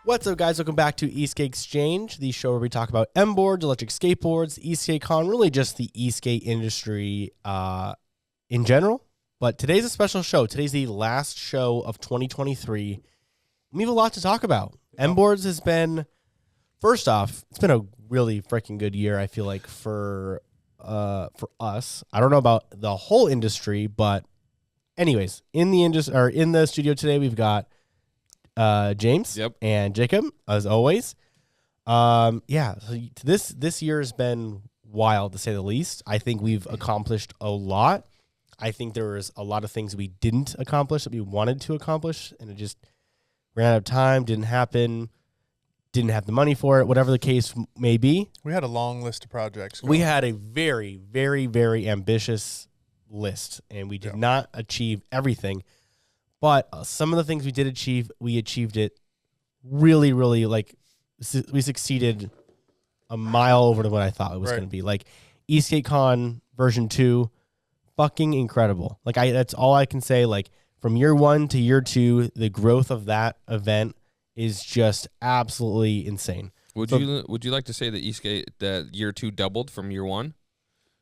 What's up, guys? Welcome back to Esk8Exchange, the show where we talk about MBoards, electric skateboards, Esk8Con, really just the e-skate industry in general. But today's a special show. Today's the last show of 2023. We have a lot to talk about. MBoards has been, first off, it's been a really freaking good year, I feel like, for us. I don't know about the whole industry, but anyways, in the studio today, we've got James and Jacob, as always. So this year has been wild, to say the least. I think we've accomplished a lot. I think there was a lot of things we didn't accomplish that we wanted to accomplish, and it just ran out of time, didn't happen, didn't have the money for it, whatever the case may be. We had a long list of projects. We had a very, very, very ambitious list, and we did not achieve everything. But some of the things we did achieve, we achieved it really, really, we succeeded a mile over to what I thought it was going to be. Like, Esk8Con version 2, fucking incredible. That's all I can say. Like, from year 1 to year 2, the growth of that event is just absolutely insane. Would you like to say that that year 2 doubled from year 1?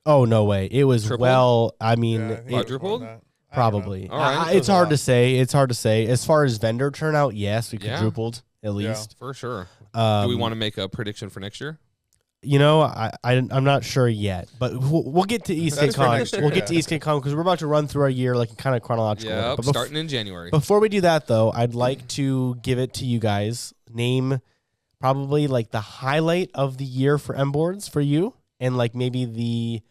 Oh, no way. It was tripled? Quadrupled? Probably. It's hard to say. It's hard to say. As far as vendor turnout, yes, we quadrupled at least. For sure. Do we want to make a prediction for next year? You know, I'm not sure yet, but we'll get to Esk8Con. We'll get to Esk8Con because we're about to run through our year like kind of chronological. Yeah, starting in January. Before we do that, though, I'd like to give it to you guys. Name probably like the highlight of the year for MBoards for you, and like maybe the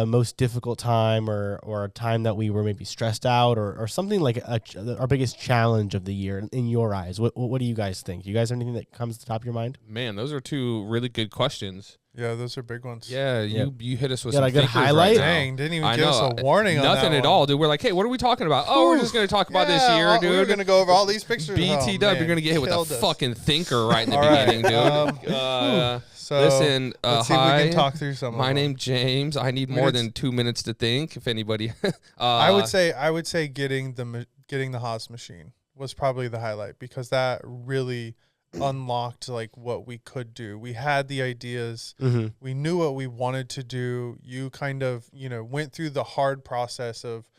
most difficult time or a time that we were maybe stressed out or something like our biggest challenge of the year in your eyes. What do you guys think? You guys have anything that comes to the top of your mind? Man, those are two really good questions. Yeah, those are big ones. Yeah, you hit us with some a good highlight. Dang, didn't even give us a warning on that. Nothing at all, dude. We're like, hey, what are we talking about? Oh, we're just going to talk about this year, dude. We're going to go over all these pictures. BT Dub, you're going to get hit with a fucking thinker right in the beginning, dude. So listen, let's see if we can talk through some. My name's James. I need more than 2 minutes to think. If anybody, I would say getting the Haas machine was probably the highlight because that really unlocked like what we could do. We had the ideas. Mm-hmm. We knew what we wanted to do. You kind of went through the hard process of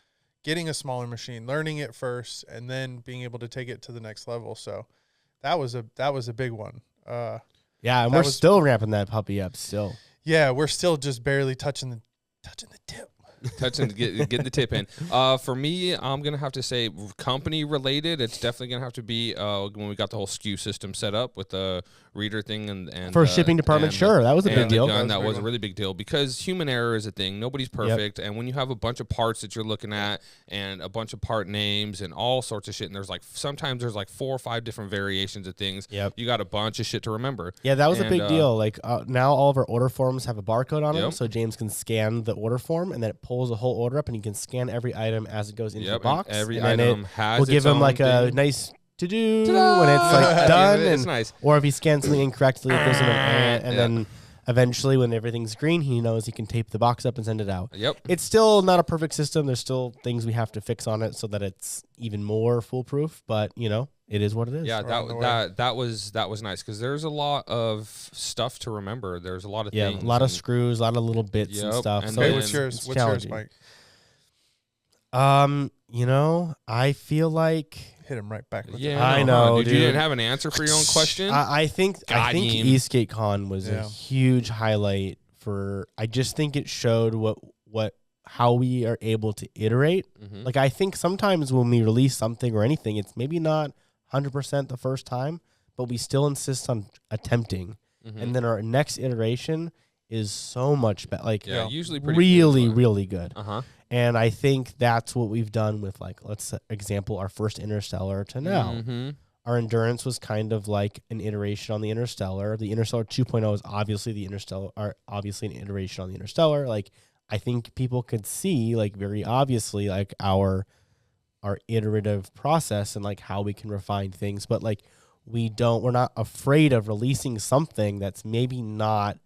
getting a smaller machine, learning it first, and then being able to take it to the next level. So that was a big one. Yeah, and we're still ramping that puppy up still. Yeah, we're still just barely touching the tip. Getting the tip in. For me, I'm going to have to say company related. It's definitely going to have to be when we got the whole SKU system set up with the reader thing and for shipping department. Sure, that was a big deal. That was a really big deal because human error is a thing. Nobody's perfect. And when you have a bunch of parts that you're looking at and a bunch of part names and all sorts of shit, and sometimes there's 4 or 5 different variations of things. Yep. You got a bunch of shit to remember. Yeah, that was a big deal. Like now all of our order forms have a barcode on them, so James can scan the order form and then it pulls the whole order up and you can scan every item as it goes into the box. Every item has we'll give him like a nice to-do when it's like done. It's nice. Or if he scans something incorrectly, it goes in and then eventually when everything's green, he knows he can tape the box up and send it out. Yep. It's still not a perfect system. There's still things we have to fix on it so that it's even more foolproof, but it is what it is. Yeah, that was nice because there's a lot of stuff to remember. There's a lot of things. A lot of screws, a lot of little bits and stuff. And so what's yours, Mike? I feel like hit him right back. I know, dude. You didn't have an answer for your own question. I think Esk8Con was a huge highlight for. I just think it showed how we are able to iterate. Mm-hmm. Like I think sometimes when we release something or anything, it's maybe not 100% the first time, but we still insist on attempting, and then our next iteration is so much better. Usually pretty really good. And I think that's what we've done with let's example our first Interstellar to now. Mm-hmm. Our Endurance was kind of like an iteration on the Interstellar. The Interstellar 2.0 is obviously obviously an iteration on the Interstellar. Like I think people could see very obviously our iterative process and how we can refine things, but we're not afraid of releasing something that's maybe not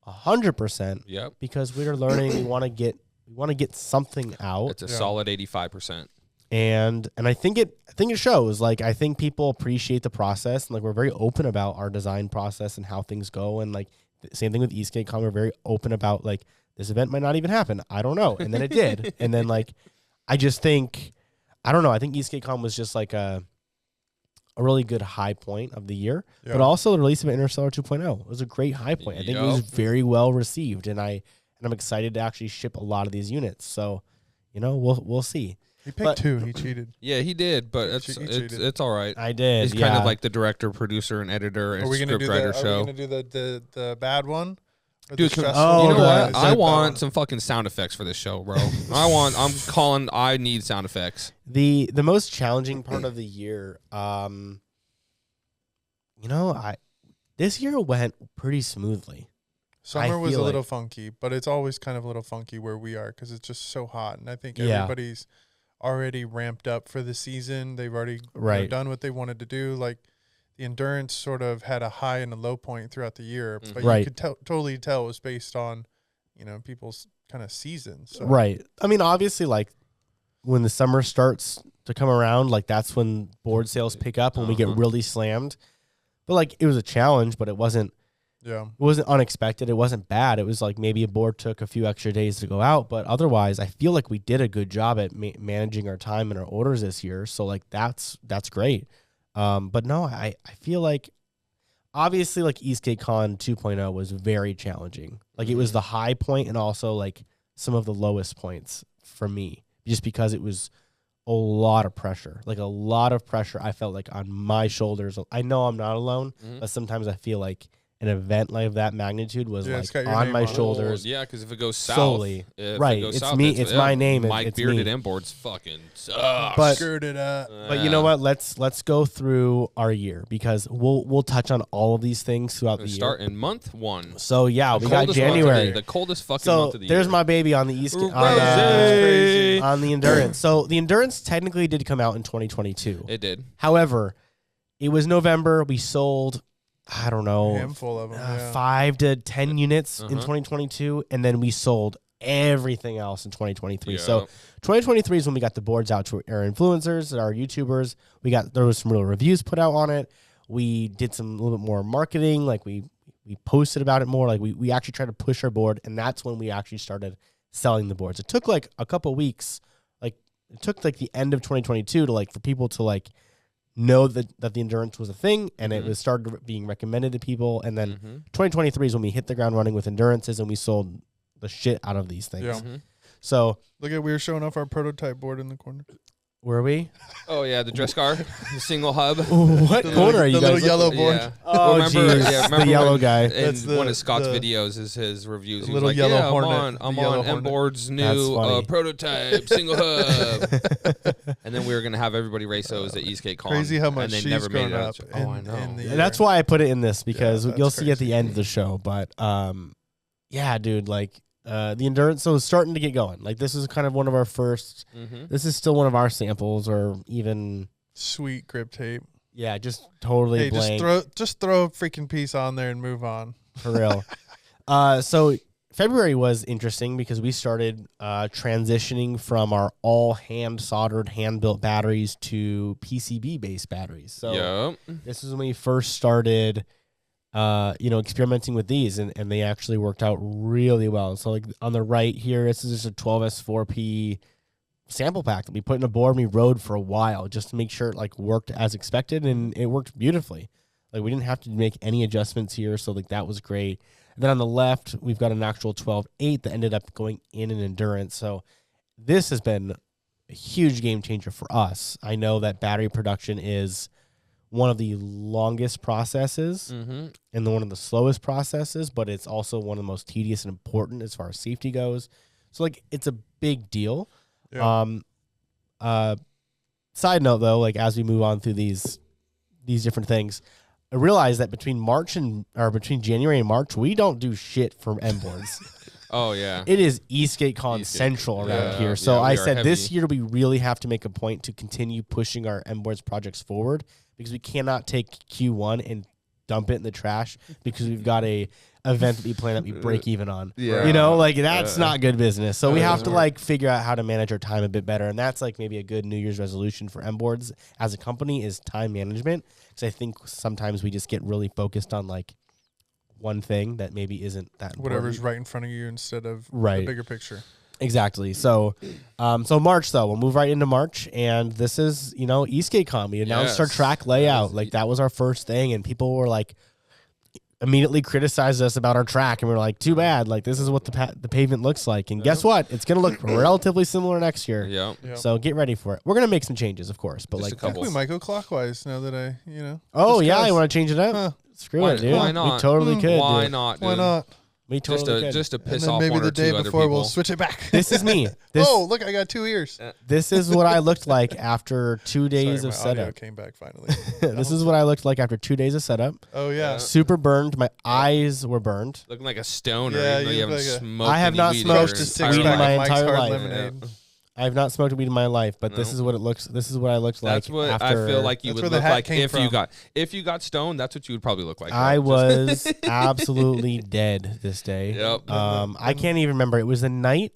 100%. Because we're learning. We want to get something out. It's a solid 85%. And I think it shows. Like, I think people appreciate the process, and like we're very open about our design process and how things go. And like same thing with Esk8Con, we're very open about like this event might not even happen. I don't know. And then it did. And then like I just think I don't know. I think Esk8Con was just like a really good high point of the year, but also the release of Interstellar 2.0 was a great high point. I think it was very well received, and I'm excited to actually ship a lot of these units. So, we'll see. He picked 2. He cheated. Yeah, he did, but it's all right. I did. It's kind of like the director, producer, and editor and scriptwriter show. Are we gonna do the bad one? Dude, you know what? I want some fucking sound effects for this show, bro. I need sound effects. The most challenging part of the year, this year went pretty smoothly. Summer was a little funky, but it's always kind of a little funky where we are because it's just so hot, and I think everybody's already ramped up for the season. They've already done what they wanted to do. Like the endurance sort of had a high and a low point throughout the year, but you could totally tell it was based on, people's kind of seasons. So. Right. I mean, obviously, like when the summer starts to come around, like that's when board sales pick up and we get really slammed. But like it was a challenge, but it wasn't. Yeah. It wasn't unexpected. It wasn't bad. It was like maybe a board took a few extra days to go out, but otherwise, I feel like we did a good job at managing our time and our orders this year. So like that's great. But no, I feel like obviously like Esk8Con 2.0 was very challenging. Like it was the high point and also like some of the lowest points for me, just because it was a lot of pressure. Like a lot of pressure I felt like on my shoulders. I know I'm not alone, but sometimes I feel like an event like that magnitude was like on my shoulders. Yeah, because if it goes south, solely, right? It's me. It's my name. Mike it's Bearded me. MBoards fucking sucks. But screwed it up. But you know what? Let's go through our year because we'll touch on all of these things throughout the year. Start in month 1. So yeah, we got January, the coldest fucking month of the year. There's my baby on the East on the endurance. So the endurance technically did come out in 2022. It did. However, it was November. We sold, I don't know, a handful of them, 5 to 10 units in 2022, and then we sold everything else in 2023. Yeah. So 2023 is when we got the boards out to our influencers, our YouTubers. There was some real reviews put out on it. We did a little bit more marketing. Like we posted about it more. Like we actually tried to push our board, and that's when we actually started selling the boards. It took like a couple weeks. Like it took like the end of 2022 to like for people to like know that the endurance was a thing, and it was started being recommended to people. And then 2023 is when we hit the ground running with endurances, and we sold the shit out of these things. Yeah. So we were showing off our prototype board in the corner. Were we? Oh yeah, the dress car, the single hub. What corner are you guys? The guys? little yellow board. Yeah. Oh, remember the yellow guy. In one of Scott's videos is his reviews. He was like, yellow "Yeah, Hornet, I'm on MBoards' new prototype single hub." And then we were gonna have everybody race those at Esk8Con. Crazy how much and they she's never made it up. out. Oh, I know. And that's why I put it in this because you'll see at the end of the show. But yeah, dude, like. The endurance, so it's starting to get going. Like this is kind of one of our first. This is still one of our samples, or even sweet grip tape. Yeah, just totally blank. Just throw a freaking piece on there and move on. For real. So February was interesting because we started transitioning from our all hand soldered, hand built batteries to PCB based batteries. So this is when we first started. Experimenting with these, and they actually worked out really well. So like on the right here, this is just a 12S4P sample pack that we put in a board and we rode for a while just to make sure it like worked as expected, and it worked beautifully. Like we didn't have to make any adjustments here, so like that was great. And then on the left, we've got an actual 12.8 that ended up going in an endurance. So this has been a huge game changer for us. I know that battery production is one of the longest processes and one of the slowest processes, but it's also one of the most tedious and important as far as safety goes. So like it's a big deal. Yeah. Side note though, like as we move on through these different things, I realized that between January and March, we don't do shit for MBoards. Oh yeah, it is Esk8Con Central around here. So I said this year we really have to make a point to continue pushing our MBoards projects forward, because we cannot take Q1 and dump it in the trash because we've got a event that we plan that we break even on. Yeah. You know, like that's not good business. So we have to like figure out how to manage our time a bit better. And that's like maybe a good New Year's resolution for MBoards as a company is time management. Because I think sometimes we just get really focused on like one thing that maybe isn't that important. Whatever's right in front of you instead of Right. the bigger picture. Exactly. So, so March though, we'll move right into March, and this is Esk8Con. We announced our track layout, like that was our first thing, and people were like immediately criticized us about our track, and we were like, too bad. Like this is what the pavement looks like, and guess what? It's gonna look relatively similar next year. Yep. So get ready for it. We're gonna make some changes, of course, but Just like a couple. We might go clockwise now that Oh yeah, discussed. I want to change it up. Huh. Screw it, dude. Why not? We totally could. Why dude. not? Why Dude? not? We totally could. Just to And piss then off maybe one the or day two other before people. we'll switch it back. This is me. This, Oh, look, I got 2 ears. This is what I looked like after 2 days Sorry, of my audio setup. came back finally. This is what I looked like after 2 days of setup. Oh yeah. Super burned. My eyes were burned. Looking like a stoner, Yeah, even though you you haven't look like a- smoked I have any not weed smoked in Crushed your a weed six in pack my of Mike's entire Hard life. Lemonade. I have not smoked weed in my life, but this No. is what it looks. This is what I looked That's like. what after I feel like you That's would where the look hat like came if you got stoned. That's what you would probably look like. I right? was absolutely dead this day. Yep. I can't even remember. It was the night.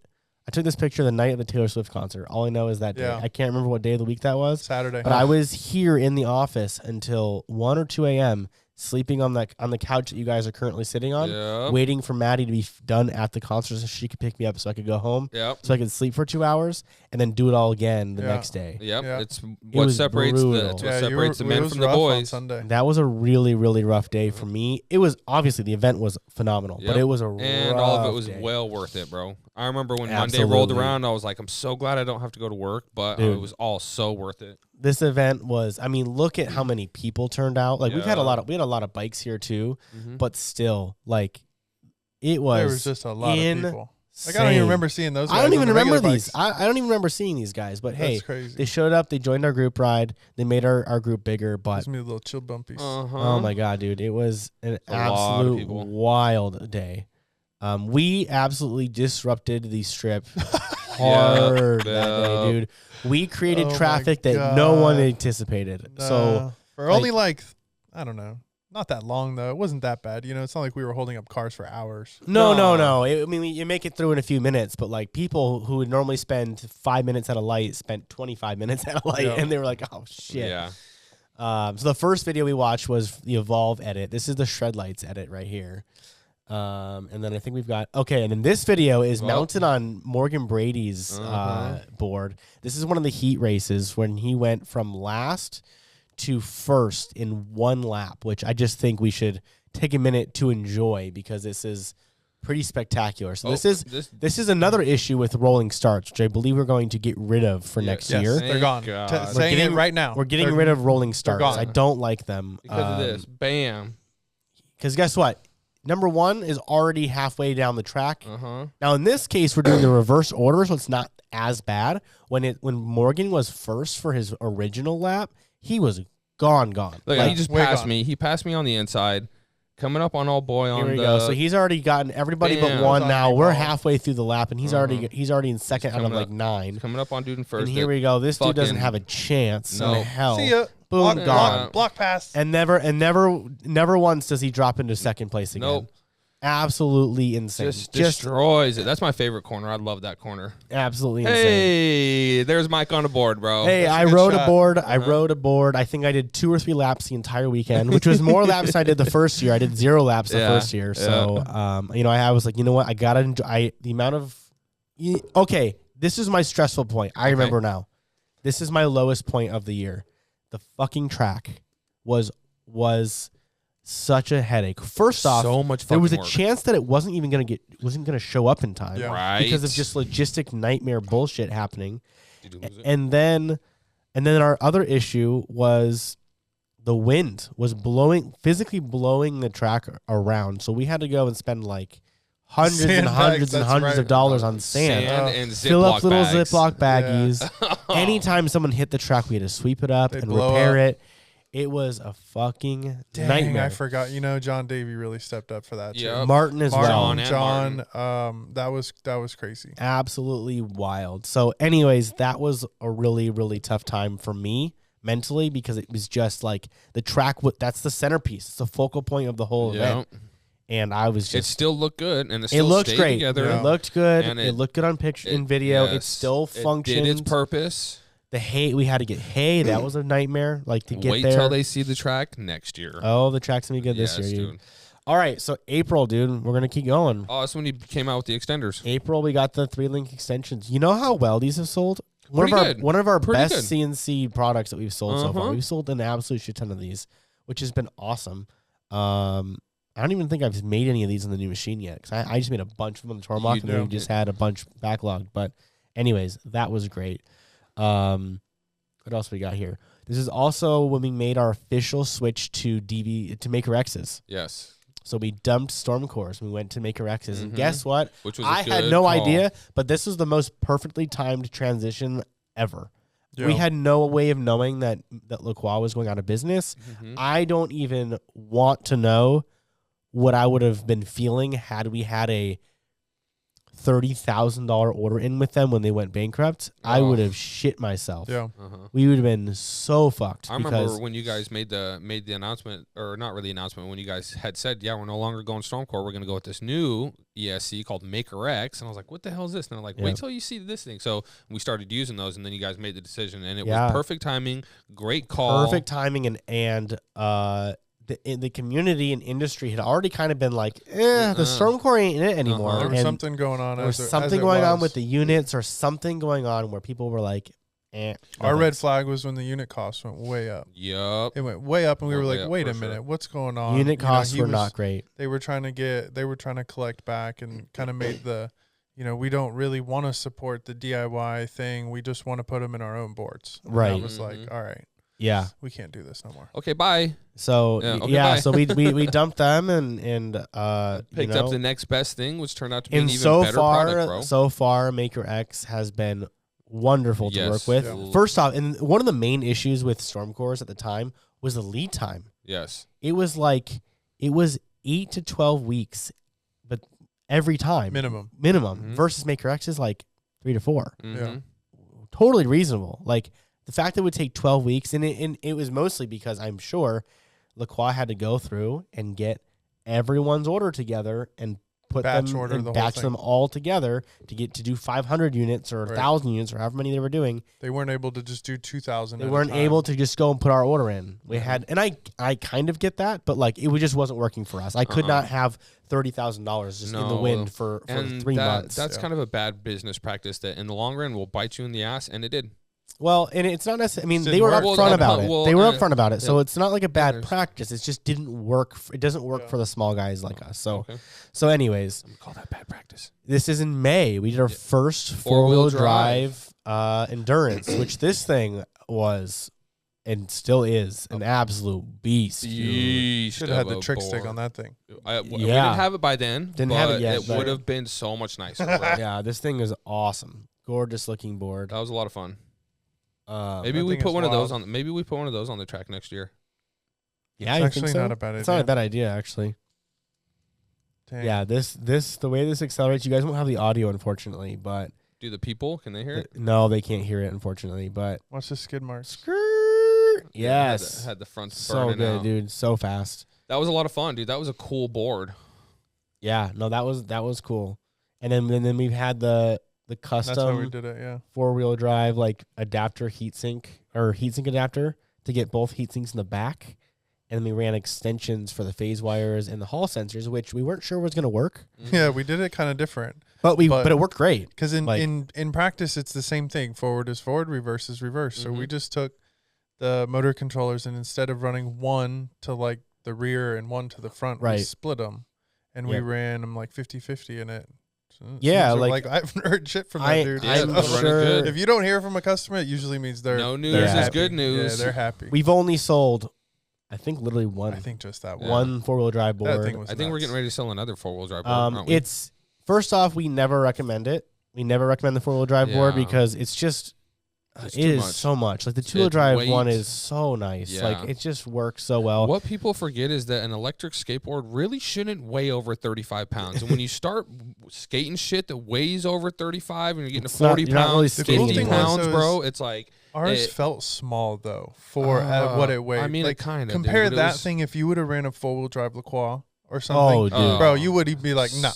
I took this picture the night of the Taylor Swift concert. All I know is that day. Yeah. I can't remember what day of the week that was. Saturday. But I was here in the office until 1 or 2 a.m. sleeping on the couch that you guys are currently sitting on, Yep. waiting for Maddie to be done at the concert so she could pick me up so I could go home. Yep. So I could sleep for 2 hours and then do it all again the Yeah. next day. Yep. Yeah. It's what was separates brutal. the it men was from the rough on boys. Sunday. That was a really, really rough day for me. It was obviously the event was phenomenal, but Yep. it was a And rough all of it was day. well worth it, bro. I remember when Monday rolled Absolutely. around, I was like, I'm so glad I don't have to go to work, but Dude. it was all so worth it. This event was. I mean, look at how many people turned out. Like we had a Yeah. lot of bikes here too, Mhm. but still, like it was. There was just a lot of people. Like I don't insane. even remember seeing those guys. I don't even on the remember regular these. bikes. I don't even remember seeing these guys. But hey, That's crazy. they showed up. They joined our group ride. They made our group bigger. But Gives me a little chill bumpies. Uh-huh. oh my god, dude, it was an A lot of absolute people. wild day. We absolutely disrupted the strip hard that day, Yep. dude. We created Oh my traffic that no one God. anticipated. So for only like I don't know, not that long though. It wasn't that bad. You know, it's not like we were holding up cars for hours. no. No. I mean, you make it through in a few minutes, but like people who would normally spend 5 minutes at a light spent 25 minutes at a light, Yeah. and they were like, "Oh shit." Yeah. So the first video we watched was the Evolve edit. This is the Shred Lights edit right here. And then I think we've got and then this video is Well. mounted on Morgan Brady's board. This is one of the heat races when he went from last to first in one lap, which I just think we should take a minute to enjoy because this is pretty spectacular. So this is another issue with rolling starts, which I believe we're going to get rid of for next Yes, year. they're gone. God. Saying getting- it right now. We're getting They're- rid of rolling starts. gone. I don't like them Because of this. Bam. Because guess what? Number one is already halfway down the track. Uh-huh. Now in this case, we're doing the reverse order, so it's not as bad. When Morgan was first for his original lap, he was gone. Look, Like, he just way passed gone. me. He passed me on the inside. Coming up on old boy here on we the go. So he's already gotten everybody but Bam. one. Those Now on we're Evolve. halfway through the lap, and he's already in second out of coming like up. 9. coming up on dude in first. And here we go. This dude doesn't fucking- have a chance. No. In hell. See ya. Boom, Block, gone. block pass. And never once does he drop into second place again. Nope. Absolutely insane. Just destroys it. That's my favorite corner. I love that corner. absolutely insane. Hey, there's Mike on the board, bro. Hey, That's a I good rode shot. a board. I rode a board. I think I did 2 or 3 laps the entire weekend, which was more laps than I did the first year. I did 0 laps the Yeah, first year. So, I was like, you know what? I got to enjoy the amount of. Okay, this is my stressful point. I remember now. This is my lowest point of the year. The fucking track was such a headache. First off, so much there was a fucking work. chance that it wasn't gonna show up in time. Yeah. Right. Because of just logistic nightmare bullshit happening. Did you lose it? And then our other issue was the wind was physically blowing the track around. So we had to go and spend like hundreds and Sandbags, hundreds and that's hundreds right. of dollars on sand. and Fill up Ziploc little bags. Ziploc baggies. Anytime someone hit the track, we had to sweep it up They and blow repair up. it. It was a fucking Dang, nightmare. I forgot. You know, John Davey really stepped up for that. too. Yep. Martin as well. John and John, that was crazy. Absolutely wild. So anyways, that was a really, really tough time for me mentally because it was just like the track. That's the centerpiece. It's the focal point of the whole event. And I was just. It still looked good, and it looked stayed great. together. It looked good. And it looked good on picture and video. It still functioned. It did its purpose. The hay, we had to get hay. That was a nightmare. Like to get Wait there. till they see the track next year. Oh, the track's gonna be good this year, dude. All right, so April, dude, we're gonna keep going. Oh, that's when he came out with the extenders. April, we got the 3-link extensions. You know how well these have sold? One of our best CNC products that we've sold so far. We've sold an absolute shit ton of these, which has been awesome. I don't even think I've made any of these in the new machine yet because I just made a bunch of them on the Tormach, and then we just had a bunch backlogged. But anyways, that was great. What else we got here? This is also when we made our official switch to Maker X's. Yes. So we dumped Stormcores. We went to Maker X's, and guess what? Which was I had no idea, but this was the most perfectly timed transition ever. Yeah. We had no way of knowing that LaCroix was going out of business. I don't even want to know what I would have been feeling had we had a $30,000 order in with them when they went bankrupt. I would have shit myself. Yeah, we would have been so fucked. I remember when you guys made the announcement, or not really announcement, when you guys had said, "Yeah, we're no longer going Stormcore. We're going to go with this new ESC called Maker X." And I was like, "What the hell is this?" And they're like, "Wait till you see this thing." So we started using those, and then you guys made the decision, and it was perfect timing, great call, perfect timing, and the community and industry had already kind of been like, the Stormcore ain't in it anymore. There was something going on. There was something going on with the units, or something going on where people were like, Our red flag was when the unit costs went way up. Yep. It went way up, and we were like, wait a minute, what's going on? Unit costs were not great. They were trying to collect back and kind of made the, we don't really want to support the DIY thing. We just want to put them in our own boards. And right. I was like, all right. Yeah, we can't do this no more. Okay, bye. So bye. So we dumped them and picked up the next best thing, which turned out to be an even better product, bro. So far, Maker X has been wonderful to work with. Yeah. First off, and one of the main issues with Stormcores at the time was the lead time. Yes, it was 8 to 12 weeks, but every time minimum versus Maker X is like 3 to 4. Yeah, totally reasonable. Like. The fact that it would take 12 weeks, and it was mostly because I'm sure LaCroix had to go through and get everyone's order together and put batch them all together to do 500 units or 1,000 units or however many they were doing. They weren't able to just do 2,000. They weren't able to just go and put our order in. We had, and I kind of get that, but like it just wasn't working for us. I could not have $30,000 just in the wind for 3 months. That's kind of a bad business practice that in the long run will bite you in the ass, and it did. Well, and it's not necessarily. I mean, they were upfront about it. They were upfront about it, so it's not like a bad practice. It just didn't work. It doesn't work for the small guys like us. So, anyways, call that bad practice. This is in May. We did our first 4-wheel drive endurance, which this thing was and still is an absolute beast. Should have had the trick stick on that thing. We didn't have it by then. Didn't have it yet. It would have been so much nicer. Bro. Yeah, this thing is awesome. Gorgeous looking board. That was a lot of fun. Maybe we put one of those on. Maybe we put one of those on the track next year. Yeah, it's actually not a bad idea. It's not a bad idea, actually. Dang. Yeah, the way this accelerates, you guys won't have the audio, unfortunately, but do the people? Can they hear it? No, they can't hear it, unfortunately. But watch the skid marks. Skirt. Yes, had the front so good, out. dude. So fast. That was a lot of fun, dude. That was a cool board. Yeah, no, that was cool. And then we've had the custom. That's how we did it, yeah. 4-wheel drive adapter heatsink adapter to get both heatsinks in the back, and then we ran extensions for the phase wires and the hall sensors, which we weren't sure was going to work. Yeah, we did it kind of different, but it worked great. Because in practice, it's the same thing. Forward is forward, reverse is reverse. So we just took the motor controllers, and instead of running one to the rear and one to the front, we split them, and we ran them 50-50 in it. Yeah, I haven't heard shit from that dude. I'm sure if you don't hear from a customer, it usually means no news is good news. Yeah, they're happy. We've only sold, I think, literally one. I think just that one 4-wheel drive board. I think we're getting ready to sell another 4-wheel drive board. Aren't we? It's first off, we never recommend it. We never recommend the 4-wheel drive board because it's just. It is so much. Like the 2-wheel drive one is so nice. Yeah. Like it just works so well. What people forget is that an electric skateboard really shouldn't weigh over 35 pounds. And when you start skating shit that weighs over 35 and you're getting to 40 pounds, 50 pounds, bro, it's like Ours felt small though for what it weighed. I mean, like, kind of. compare dude, that thing if you would have ran a 4-wheel drive LaCroix or something. Oh, dude. Bro, you would be like, no,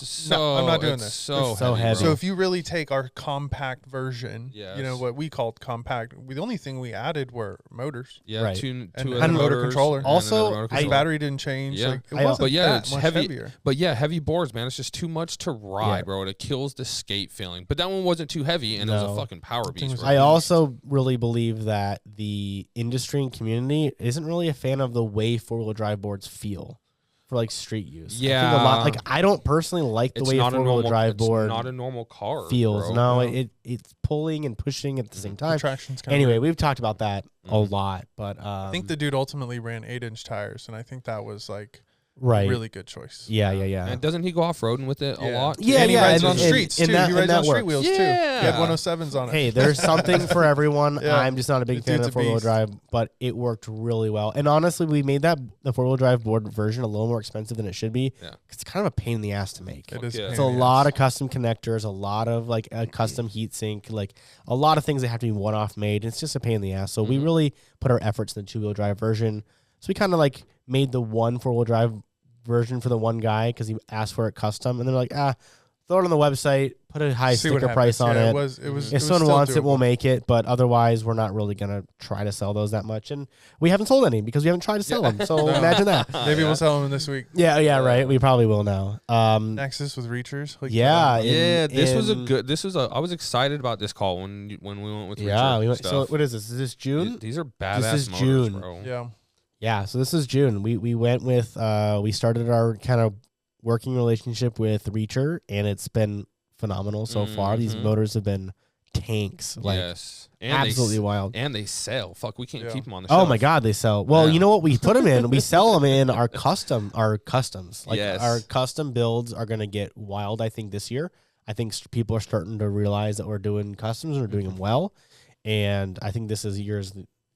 I'm not doing this. So heavy. So if you really take our compact version, Yes. you know, what we called compact, the only thing we added were motors. Yeah, Right. two And other motor motors, controller. and Also, another motor I- The controller. battery didn't change. Yeah. Like, it wasn't But yeah, that it's much heavy. heavier. But yeah, heavy boards, man. It's just too much to ride, Yeah. bro. It kills the skate feeling. But that one wasn't too heavy, and it was No. a fucking power thing beast. was Bro. I also really believe that the industry and community isn't really a fan of the way 4-wheel drive boards feel for like street use. I think a lot, Yeah. like I don't personally like the It's way a not a 4-wheel normal drive board It's not a normal car feels. bro. No, No. it's pulling and pushing at the same The time. traction's kind Anyway, of we've talked about that a Mhm. lot, but I think the dude ultimately ran 8-inch tires, and I think that was like right, a really good choice. yeah. And doesn't he go off roading with it a Yeah. lot? Yeah, and he rides and- on and- streets and too. that- He rides and that on street works. wheels too. He Yeah. had 107s on it. Hey, there's something for everyone. Yeah. I'm just not a big The fan of dude's the a 4-wheel beast. drive, but it worked really well. And honestly, we made the 4-wheel drive board version a little more expensive than it should be. Yeah. 'Cause it's kind of a pain in the ass to make. It is. Yeah. It's a lot of custom connectors, a lot of like a custom heat sink, like a lot of things that have to be one-off made. It's just a pain in the ass. So we Mhm. really put our efforts in the 2-wheel drive version. So we kind of like made the one 4-wheel drive version for the one guy because he asked for it custom, and they're like, throw it on the website, put a high See what sticker price happens. on Yeah, it. It was. If someone wants it, we'll make it, but otherwise, we're not really gonna try to sell those that much, and we haven't sold any because we haven't tried to sell them. So No. imagine that. Maybe we'll sell them this week. Yeah, right. We probably will now. Nexus with reachers. Like, Yeah, Yeah, this was a in- good. This was a. I was excited about this call when we went with Yeah, Richard we went. So stuff. what is this? Is this June? These are badass is motors, June. bro. Yeah. Yeah, so this is June. We went with we started our kind of working relationship with Reacher, and it's been phenomenal so far. These Mhm. motors have been tanks, like Yes, and absolutely they, wild. and they sell. Fuck, we can't Yeah. keep them on the Oh shelf. my god, they sell. Well, Yeah. you know what? We put them in. We sell them in our customs. Like Yes. our custom builds are gonna get wild. I think this year. I think people are starting to realize that we're doing customs and we're doing them well, and I think this is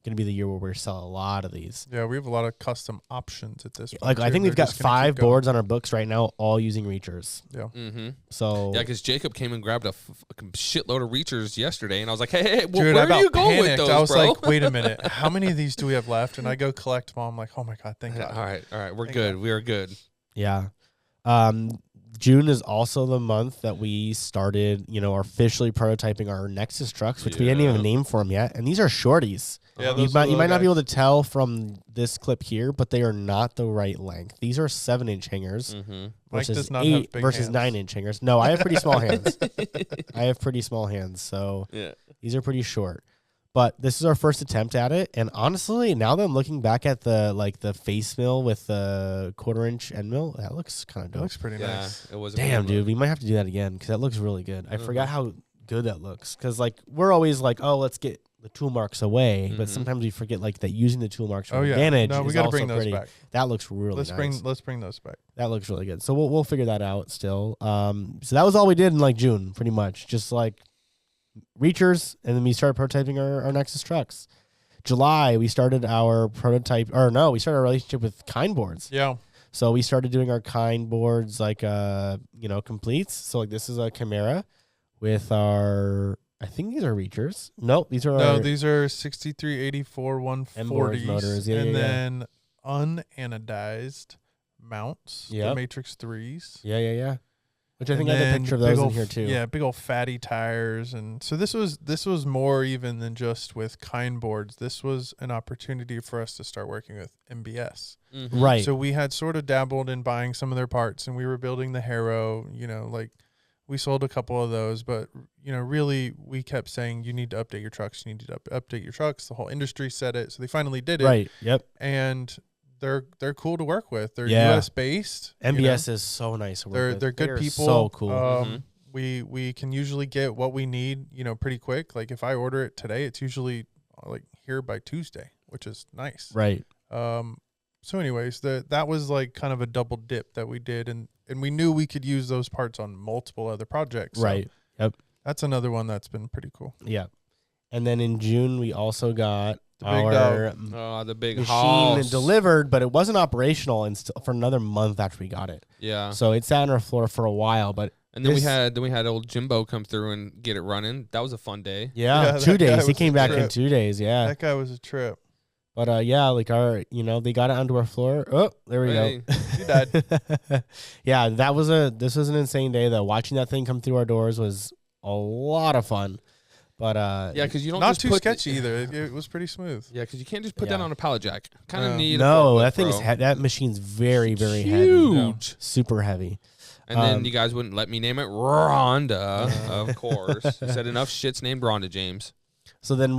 going to be the year where we sell a lot of these. Yeah, we have a lot of custom options at this point. Like I too. think we've They're got just gonna 5 keep going. boards on our books right now, all using reachers. Yeah. Mm-hmm. So Yeah, because Jacob came and grabbed a fucking shitload of reachers yesterday, and I was like, "Hey, well, Dude, where I are about you going with panicked. those, I was bro?" like, wait a minute, how many of these do we have left? And I go collect them all. I'm like, oh my god, thank God. all right, we're Thank good. God. We are good. yeah. June is also the month that we started, are officially prototyping our Nexus trucks, which we didn't even Yeah. name for them yet. And these are shorties. Yeah, Uh-huh. You those are might little not be guys. able to tell from this clip here, but they are not the right length. These are 7-inch hangers Mm-hmm. Mike versus does not have 8 big versus hands. 9-inch hangers. No, I have pretty small hands. I have pretty small hands, so Yeah. these are pretty short. But this is our first attempt at it, and honestly, now that I'm looking back at the face mill with the 1/4-inch end mill, that looks kind of It dope. looks pretty Yeah, nice. it was. A Damn, good dude, we might have to do that again because that looks really good. I forgot Mhm. how good that looks because we're always like, oh, let's get the tool marks away, but Mhm. sometimes we forget that using the tool marks for Oh yeah. advantage No, we is got to also bring those pretty. back. That looks really Let's nice. bring those back. That looks really good. So we'll figure that out still. So that was all we did in June, pretty much, just reachers, and then we started prototyping our Nexus trucks. July, we started our we started our relationship with Kind Boards. Yeah. So we started doing our Kind Boards completes. So this is a Chimera with our, I think these are reachers. Nope, these are No, these are 6384 MBoards 140s, motors. Yeah, and yeah, yeah. then unanodized mounts. Yep. The Matrix 3s. Yeah. Which I And think I have a then picture of big those in ol' here too. Yeah, big old fatty tires, and so this was more even than just with Kind Boards. This was an opportunity for us to start working with MBS. Mhm. Right. So we had sort of dabbled in buying some of their parts, and we were building the Harrow. We sold a couple of those, but really we kept saying you need to update your trucks. You need to update your trucks. The whole industry said it, so they finally did it. Right. Yep. And they're cool to work with. They're Yeah. US based. MBS is so nice. To work with. They're good They are people. So cool. Mhm. We can usually get what we need, pretty quick. Like if I order it today, it's usually here by Tuesday, which is nice. Right. So anyways, that was kind of a double dip that we did, and we knew we could use those parts on multiple other projects. So Right. Yep. that's another one that's been pretty cool. Yeah. And then in June we also got The big our Oh, the big machine house. delivered, but it wasn't operational for another month after we got it. Yeah. So it sat on our floor for a while, but And then we had old Jimbo come through and get it running. That was a fun day. Yeah, 2 days. He came back in 2 days. Yeah, that guy was a trip. But yeah, like they got it onto our floor. Oh, there we go. He died. Yeah, this was an insane day though. Watching that thing come through our doors was a lot of fun. But yeah, because you don't not just too put sketchy either. It was pretty smooth. Yeah, because you can't just put that on a pallet jack. Kind of need. That thing is that machine's very very huge, heavy, super heavy. And then you guys wouldn't let me name it Rhonda, of course. You said enough shit's named Rhonda, James. So then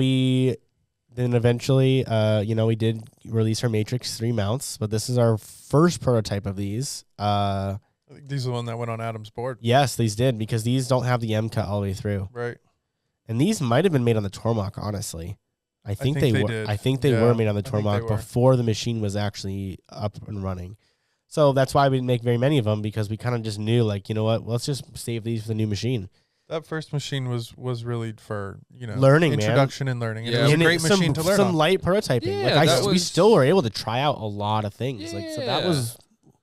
eventually, we did release our Matrix 3 mounts, but this is our first prototype of these. I think these are the one that went on Adam's board. Yes, these did, because these don't have the M cut all the way through. Right. And these might have been made on the Tormach, honestly. I think they were. Did. I think they were made on the Tormach before the machine was actually up and running. So that's why we didn't make very many of them, because we kind of just knew, like, you know what, let's just save these for the new machine. That first machine was really for, learning, introduction and learning. Yeah. It was a great machine to learn some on. light prototyping. Yeah, we still were able to try out a lot of things. Yeah. So that was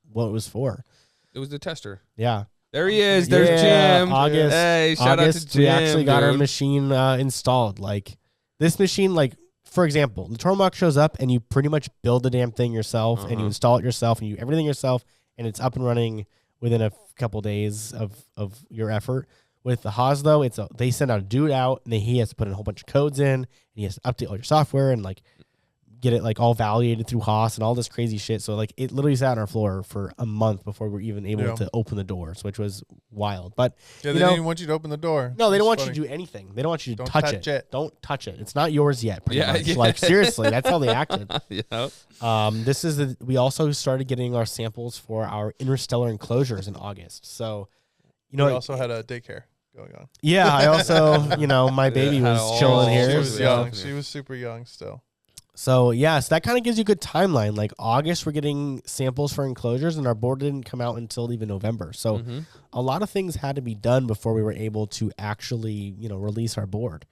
what it was for. It was the tester. Yeah. There he is. There's Jim. August. Hey, shout out to Jim. We actually got our machine installed. Like, this machine, like, for example, the Tormach shows up and you pretty much build the damn thing yourself and you install it yourself and you do everything yourself, and it's up and running within a couple days of your effort. With the Haas, though, they send out a dude out, and he has to put in a whole bunch of codes in, and he has to update all your software and, like, get it, like, all validated through Haas and all this crazy shit. So, like, it literally sat on our floor for a month before we were even able to open the doors, which was wild. But they didn't even want you to open the door. No, they don't want you to do anything. They don't want you to touch it. Don't touch it. It's not yours yet. Pretty much. Yeah. Like, seriously, that's how they acted. Yeah. We also started getting our samples for our interstellar enclosures in August. So, we also had a daycare going on. Yeah, I also, my baby was chilling here. She was young. She was super young still. So, so that kind of gives you a good timeline. Like, August, we're getting samples for enclosures, and our board didn't come out until even November. So, a lot of things had to be done before we were able to actually, release our board.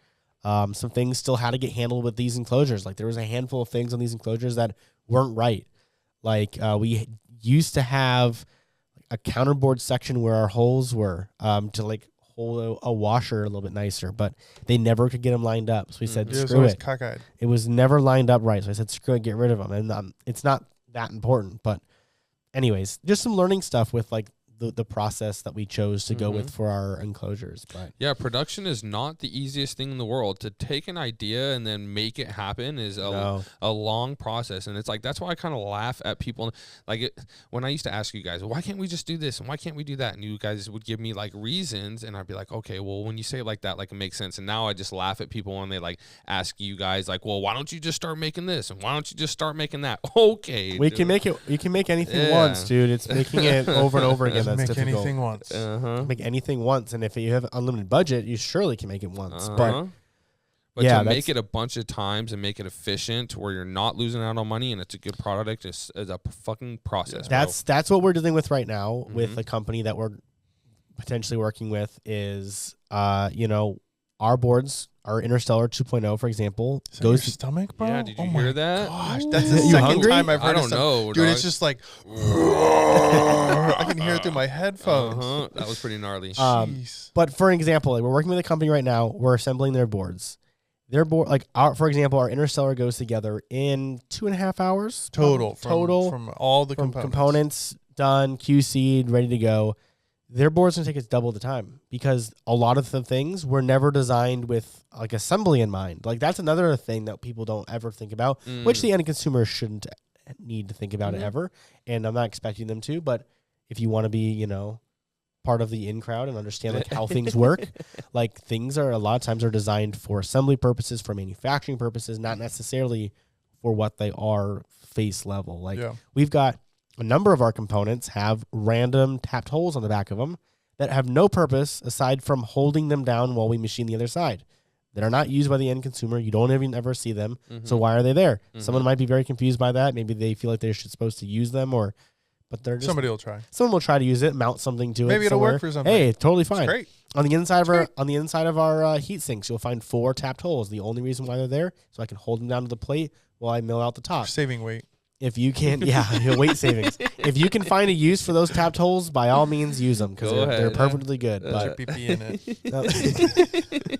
Some things still had to get handled with these enclosures. Like, there was a handful of things on these enclosures that weren't right. Like, we used to have a counterboard section where our holes were to, like, hold a washer a little bit nicer, but they never could get them lined up. So we said, screw it. Cockeyed. It was never lined up right. So I said, screw it, get rid of them. And it's not that important. But anyways, just some learning stuff with, like, the process that we chose to go with for our enclosures. But yeah, production is not the easiest thing in the world. To take an idea and then make it happen is a long process. And it's like, that's why I kind of laugh at people. Like, when I used to ask you guys, why can't we just do this? And why can't we do that? And you guys would give me, like, reasons. And I'd be like, okay, well, when you say it like that, like, it makes sense. And now I just laugh at people when they, like, ask you guys, like, well, why don't you just start making this? And why don't you just start making that? Okay. We can make it. You can make anything once, dude. It's making it over and over again. That's make difficult. Anything once. Make anything once, and if you have unlimited budget, you surely can make it once. But to make it a bunch of times and make it efficient, where you're not losing out on money and it's a good product, is a fucking process. That's what we're dealing with right now with the company that we're potentially working with. Is our boards. Our Interstellar 2.0, for example, goes to stomach, bro. Yeah, did you hear that? Gosh, that's the second time I've heard. I don't know, dude. It's just like I can hear it through my headphones. That was pretty gnarly. But for example, like, we're working with a company right now. We're assembling their boards. Their board, like, for example, our Interstellar goes together in 2.5 hours total from all the components done, QC'd, ready to go. Their board's going to take us double the time, because a lot of the things were never designed with, like, assembly in mind. Like, that's another thing that people don't ever think about, which the end consumer shouldn't need to think about it ever. And I'm not expecting them to, but if you want to be, part of the in crowd and understand, like, how things work, like, things are a lot of times are designed for assembly purposes, for manufacturing purposes, not necessarily for what they are face level. Like, we've got a number of our components have random tapped holes on the back of them that have no purpose aside from holding them down while we machine the other side. That are not used by the end consumer. You don't even ever see them. So why are they there? Someone might be very confused by that. Maybe they feel like they're supposed to use them, but they're just, somebody will try. Someone will try to use it, mount something to it. Maybe it'll work for something. Hey, totally fine. It's great. On the inside of our heat sinks, you'll find 4 tapped holes. The only reason why they're there, so I can hold them down to the plate while I mill out the top. Saving weight. If you can, weight savings. If you can find a use for those tapped holes, by all means use them because they're perfectly good. Put your PP in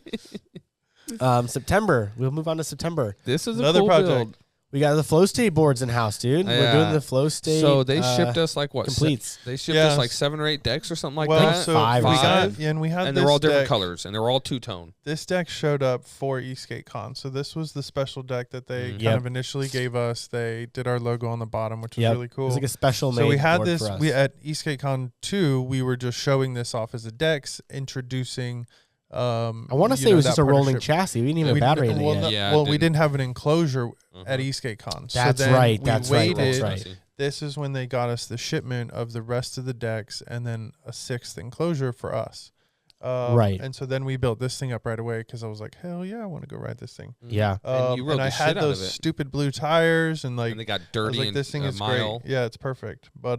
it. September. We'll move on to September. This is another a cool project. build. We got the flow state boards in house, dude. We're doing the flow state. So they shipped us like what? Completes. They shipped us like 7 or 8 decks or something like well, that. So Five. and we had and this they're all different deck. colors, and they're all two-tone. This deck showed up for Esk8Con. So this was the special deck that they kind of initially gave us. They did our logo on the bottom, which was really cool. It was like a special made So we had board this for us. we at Esk8Con 2, we were just showing this off as a decks, introducing I want to say it was just a rolling chassis. We didn't even have a battery in it yet. We didn't have an enclosure at Esk8Con. That's so then right. We That's waited. right. This is when they got us the shipment of the rest of the decks and then a 6th enclosure for us. Right. And so then we built this thing up right away because I was like, hell yeah, I want to go ride this thing. Yeah. And you rode and I the had shit out of those it. stupid blue tires and And they got I was dirty like, in this thing a is mile. great. Yeah, it's perfect. But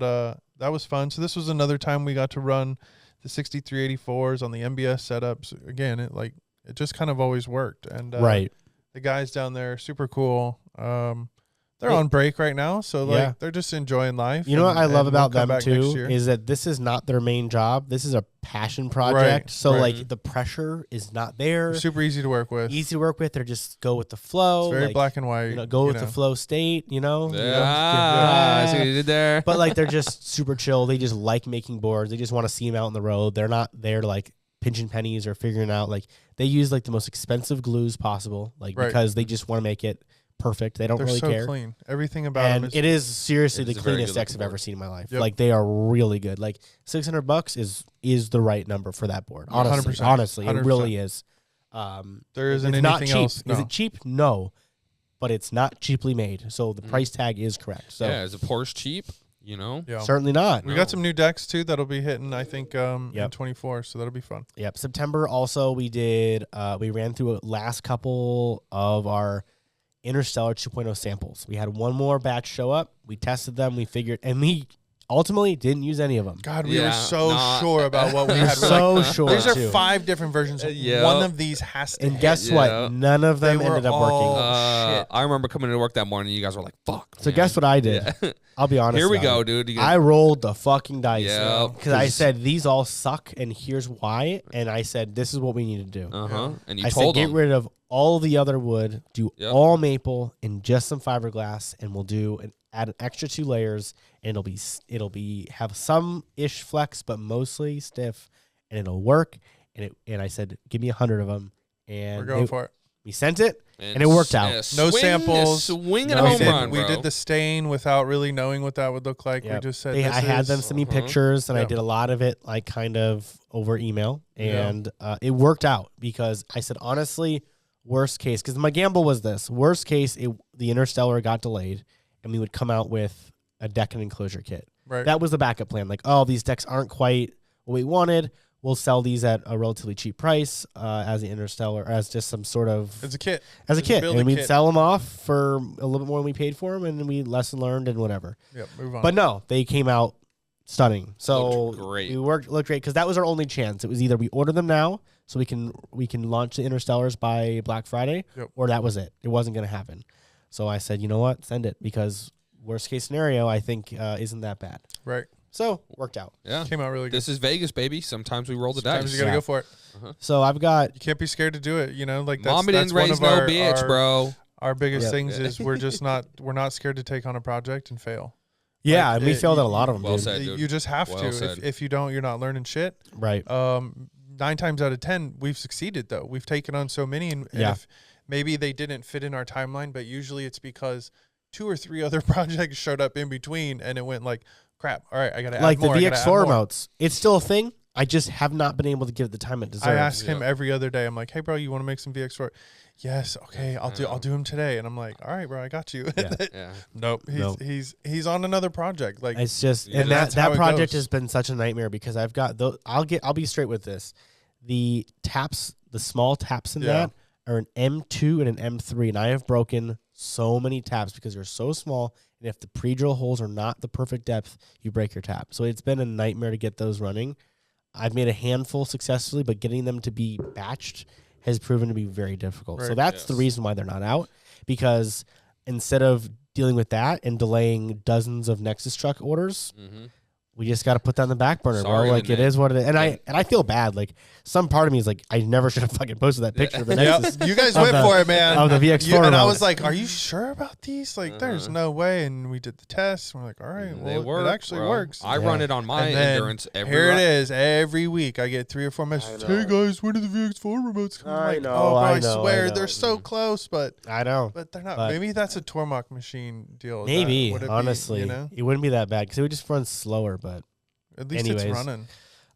that was fun. So this was another time we got to run the 6384s on the MBS setups. Again, it just kind of always worked. And Right. the guys down there are super cool. They're on break right now, so they're just enjoying life. You know what I love about we'll them too is that this is not their main job. This is a passion project. Right, So right. like the pressure is not there. They're super easy to work with. Easy to work with. They're just go with the flow. It's very black and white. Go with the flow state. I see what you did there. But like they're just super chill. They just like making boards. They just want to see them out on the road. They're not there to like pinching pennies or figuring out. Like they use like the most expensive glues possible. Because they just want to make it perfect. They don't They're really so care. clean. Everything about And them it is seriously It the is a very cleanest good decks I've looking ever board. seen in my life. Yep. Like they are really good. Like $600 is the right number for that board. Honestly, 100%. honestly, it 100%. really is. There isn't it's not anything cheap. else. No. Is it cheap? No, but it's not cheaply made. So the price tag is correct. So is a Porsche cheap? Yeah. certainly not. We got some new decks too that'll be hitting, I think, in 24, so that'll be fun. Yep. September also we did. We ran through a last couple of our Interstellar 2.0 samples. We had one more batch show up. We tested them. We figured, and we ultimately didn't use any of them. God, we were so sure about what we had. So sure. These are too. 5 different versions. One of these has to And hit. guess what? None of them They were ended up all- working. shit. I remember coming to work that morning. You guys were like, "Fuck." So man. guess what I did? Yeah. I'll be honest. Here we about go, it. dude. You I rolled the fucking dice. Yeah, Because I said, these all suck, and here's why. And I said, this is what we need to do. And you I told said, get them. rid of all the other wood, do Yep. all maple, and just some fiberglass, and we'll add an extra 2 layers, and it'll be have some ish flex, but mostly stiff, and it'll work. And I said, give me 100 of them, and We're going for it. we sent it, and it worked out. No samples. Swing and No a home samples. run, We bro. did the stain without really knowing what that would look like. Yep. We just said I had them send me pictures, and I Yeah. did a lot of it like kind of over email, Yeah. and it worked out because I said honestly, worst case, because my gamble was this: worst case, the Interstellar got delayed, and we would come out with a deck and enclosure kit. Right. That was the backup plan. Like, oh, these decks aren't quite what we wanted. We'll sell these at a relatively cheap price as the Interstellar, as just some sort of It's a kit. as a kit, build a and we'd kit. sell them off for a little bit more than we paid for them, and we lesson learned and whatever. Yep. Move on. But no, they came out stunning. So Looked great. we looked great because that was our only chance. It was either we order them now so we can launch the Interstellars by Black Friday, Yep. or that was it. It wasn't going to happen. So I said, you know what, send it, because worst case scenario I think isn't that bad. right. So worked out. Yeah. Came out really good. This is Vegas, baby. Sometimes we roll the Sometimes dice. you gotta Yeah. go for it. So I've got You can't be scared to do it. You know, like that's, Mommy that's didn't one raise of no our, bitch, our, bro. Our biggest Yep. things is we're not scared to take on a project and fail. yeah, Like, and we it- failed at a you- lot of them. well dude. said. dude. You just have Well to. said. If you don't, you're not learning shit. Right. 9 times out of 10, we've succeeded though. We've taken on so many, and Yeah. if maybe they didn't fit in our timeline, but usually it's because 2 or 3 other projects showed up in between, and it went like, crap. All right, I gotta Like add more. the I gotta add VX4 more. remotes, it's still a thing. I just have not been able to give it the time it deserves. I ask him Yeah. every other day. I'm like, hey, bro, you want to make some VX4? Yes. Okay, I'll do him today. And I'm like, all right, bro, I got you. Yeah. Yeah. Nope. He's on another project. Like, It's just, Yeah, and that's how that it project goes. has been such a nightmare because I've got those. I'll be straight with this. The taps, the small taps in Yeah. that are an M2 and an M3, and I have broken so many taps because they're so small. And if the pre-drill holes are not the perfect depth, you break your tap. So it's been a nightmare to get those running. I've made a handful successfully, but getting them to be batched has proven to be very difficult. So Right. that's the Yes. reason why they're not out, because instead of dealing with that and delaying dozens of Nexus truck orders. Mm-hmm. We just got to put that on the back burner, Sorry, bro. Like, it man. is what it is. And I feel bad. Like, some part of me is like, I never should have fucking posted that picture of the Nexus. You guys went for it, man. Of the VX4 and I remote. was like, are you sure about these? Like, there's no way. And we did the test. And we're like, all right, They well, work, it actually bro. works. I run it on my And then endurance every here ride. it is. Every week I get 3 or 4 messages. I know. Hey, guys, when do the VX4 remotes come? I'm I like, know, oh, bro, I I know, swear, I know. they're so close, but I know. they're not. But- Maybe that's a Tormach machine deal. Is Maybe, would it be, honestly. you know? It wouldn't be that bad because it would just run slower, but. At least Anyways. it's running.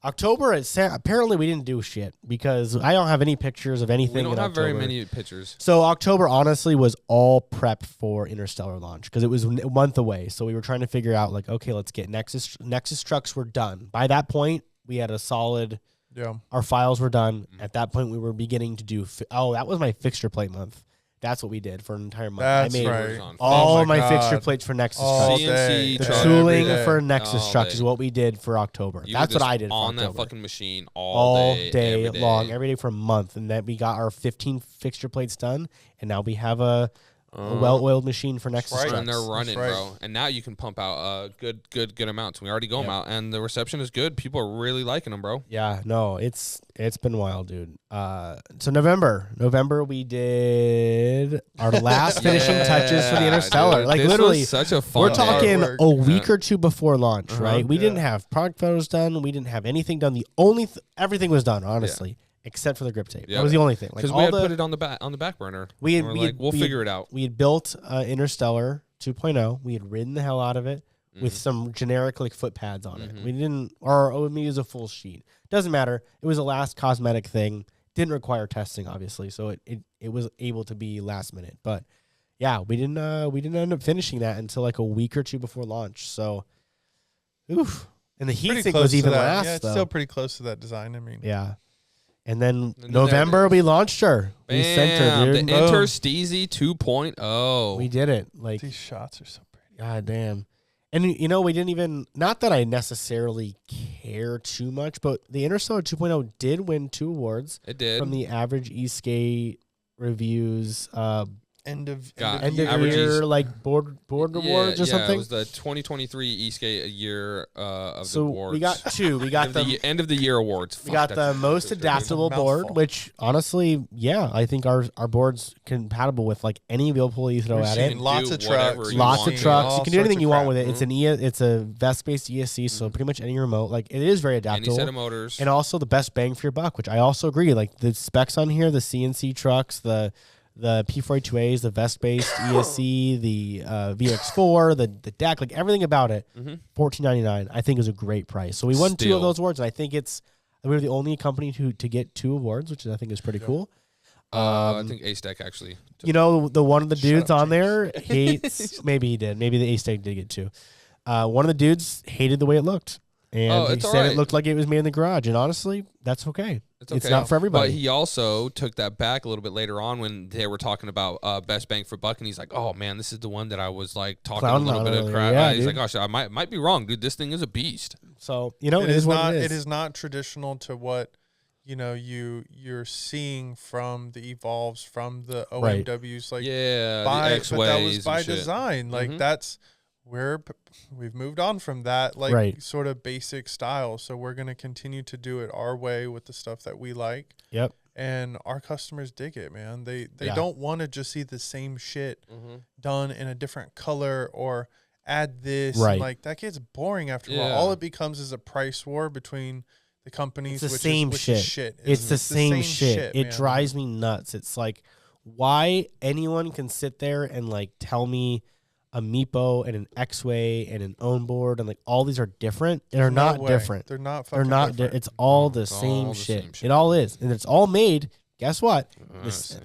October, apparently we didn't do shit because I don't have any pictures of anything We don't in have very October. many pictures. So October honestly was all prep for Interstellar launch because it was a month away. So we were trying to figure out like, okay, let's get Nexus trucks were done. By that point, we had a solid. Yeah. Our files were done. At that point, we were beginning to do. That was my fixture plate month. That's what we did for an entire month. That's I made right. all Oh of my my fixture God. plates for Nexus All trucks. day. The truck tooling every day. for Nexus All trucks day. is what we did for October. You That's were what I just did for on October. that fucking machine all day every long, every day for a month, and then we got our 15 fixture plates done, and now we have a well-oiled machine for Nexus right. trucks. And they're running, right. bro. And now you can pump out good amounts. We already go them out, and the reception is good. People are really liking them, bro. Yeah, no, it's been wild, dude. So November we did our last finishing touches for the Interstellar. Dude, like this literally, was such a fun we're day. talking artwork. a week or two before launch, Uh-huh. right? We didn't Yeah. have product photos done. We didn't have anything done. The only everything was done, honestly, except for the grip tape. Yeah. That was the only thing. Like Because all we had the put it on the back burner. we had, And we're we like, had, we'll we had- figure it out. We had built Interstellar 2.0. We had ridden the hell out of it with some generic like foot pads on it. We didn't, or maybe it was a full sheet. Doesn't matter. It was a last cosmetic thing. Didn't require testing, obviously, so it was able to be last minute. But yeah, we didn't end up finishing that until like a week or two before launch. So, oof. And the heat Pretty sink close was to even that. last. Yeah, it's though. still pretty close to that design. I mean, Yeah. And then And then November there it we is. launched her. We sent her, Bam, dude. the Enter Steezy 2.0. We did it. Like, these shots are so pretty. God damn. And, we didn't even, not that I necessarily care too much, but the Interstellar 2.0 did win 2 awards It did. from the average Esk8 reviews End of Got- end of Average year, Esk- like board awards or It something. was the 2023 Esk8 year of So the awards. we got 2. We got end of the year awards. we got Fuck, the that's most stupid. adaptable That's a board, mouthful. which honestly, yeah, I think our board's compatible with like any wheel you throw We've at seen it. lots Do of whatever trucks. you Lots want. of trucks. All You can do anything sorts you of want crap. with it. It's an it's a vest-based ESC, so pretty much any remote. Like it is very Any adaptable. set of motors. And also the best bang for your buck, which I also agree. Like the specs on here, the CNC trucks, the P482As, the vest-based ESC, the VX4, the deck, like everything about it, $14.99, I think is a great price. So we won 2 of Still. those awards, and I think we were the only company to get 2 awards, which I think is pretty cool. I think Esk8 actually. The one of the dudes up, on there hates. Maybe he did. Maybe the Esk8 did get 2. One of the dudes hated the way it looked. And he it's said alright. it looked like it was made in the garage. And honestly, that's okay. It's okay. not for everybody. But he also took that back a little bit later on when they were talking about best bang for buck, and he's like, "Oh man, this is the one that I was like talking Clowning a little on bit of earlier. crap." Yeah, He's dude. like, "Gosh, I might be wrong, dude. This thing is a beast." So it is what not. it is. It is not traditional to what you're seeing from the Evolves, from the Right. OMWs. Like Yeah, by, the but that was X-Ways by and shit. design. Like Mhm. that's where we've moved on from that, like Right. sort of basic style. So we're gonna continue to do it our way with the stuff that we like. Yep. And our customers dig it, man. They Yeah. don't want to just see the same shit Mm-hmm. done in a different color or add this. Right. And like that gets boring after a while. Yeah. All it becomes is a price war between the companies. It's the which same is shit. shit. It's the same shit. It man. drives me nuts. It's like why anyone can sit there and like tell me a Meepo and an X-Way and an OwnBoard and like all these are different. They're No not way. different. They're not They're fucking not. different. It's all No, the it's all same the shit. same shit. It all is, and it's all made. Guess what?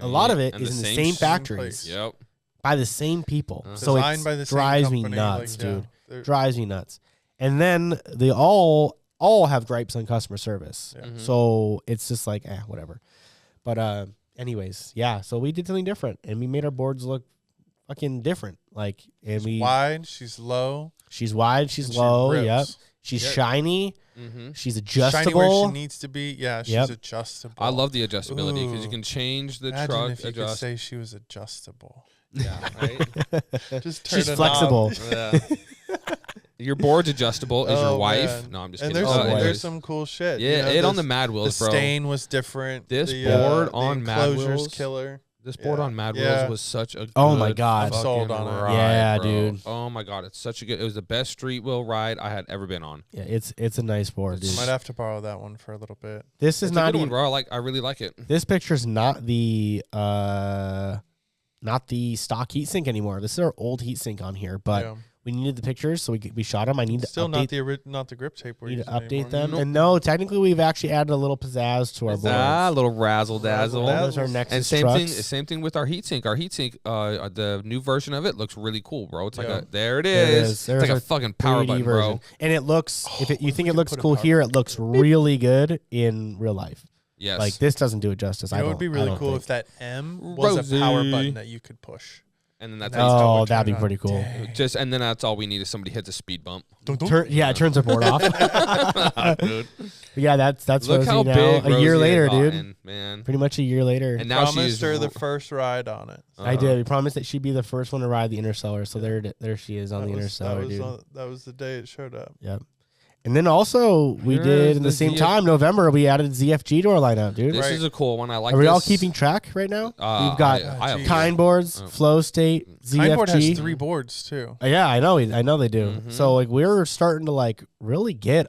A lot of it And is in the same same sh- factories Yep. by the same people. Uh-huh. So Designed it by the same drives me company, nuts, like, yeah. dude. They're- Drives me nuts. And then they all have gripes on customer service. Yeah. Mhm. So it's just like, whatever. But anyways, yeah. So we did something different, and we made our boards look fucking different. Like, and She's we wide, she's low, she's wide, she's and she low. rips. Yep. She's Yep. shiny. Mm-hmm. She's Shiny where adjustable. she needs to be. Yeah, she's Yep. adjustable. I love the adjustability because you Ooh. can change the Imagine truck. if you could Adjust. say she was adjustable. Yeah, right. Just turn She's a flexible. knob. Your board's adjustable. Is your wife? Man. No, I'm just And kidding. there's some cool shit. Yeah, you know, it on the Mad Wheels, the bro. stain was different. This the, board the on Mad enclosure's Wheels, killer. This board on Mad Yeah. Wheels was such a good Oh my God. I'm sold fucking on it. ride, Yeah, bro. dude. Oh my God, it's such a good. It was the best street wheel ride I had ever been on. Yeah, it's a nice board, dude. Might have to borrow that one for a little bit. This is It's not a good even. one, bro. I really like it. This picture's not the stock heatsink anymore. This is our old heatsink on here, but Yeah. we needed the pictures, so we shot them. I need to Still update. not the grip tape. We're Need to using update anymore. them. Nope. And no, technically, we've actually added a little pizzazz to our board. A little razzle dazzle. Razzle-dazzle. Those are Nexus And same trucks. thing. Same thing with our heatsink. Our heatsink, the new version of it looks really cool, bro. It's like Yeah. there it There it is. is. It's There's like a our fucking power 3D button, version. bro. And it looks, Oh, if you what think if it we looks could put a cool power here, it looks really good in real life. Yes. Like this doesn't do it justice. You know, it would be really cool if that M was a power button that you could push. And then that's Oh, how that'd be turn pretty cool. on. just and then that's all we need is somebody hits a speed bump. It turns the board off. Dude. Yeah, that's Look Rosie how now. big A year Rosie later, has dude. gotten, man. Pretty much a year later. And now Promised she's her the first ride on it. I did. We promised that she'd be the first one to ride the Interstellar. So there she is on the Interstellar, dude. That was the day it showed up. Yep. And then also we Here's did in the the same ZF time, November, we added ZFG to our lineup, dude. This Right. is a cool one. I like Are we all this. keeping track right now? We've got I have geez. Kind boards, Oh. Flow State, ZFG. Kindboard has 3 boards too. Yeah, I know they do. Mhm. So like we're starting to like really get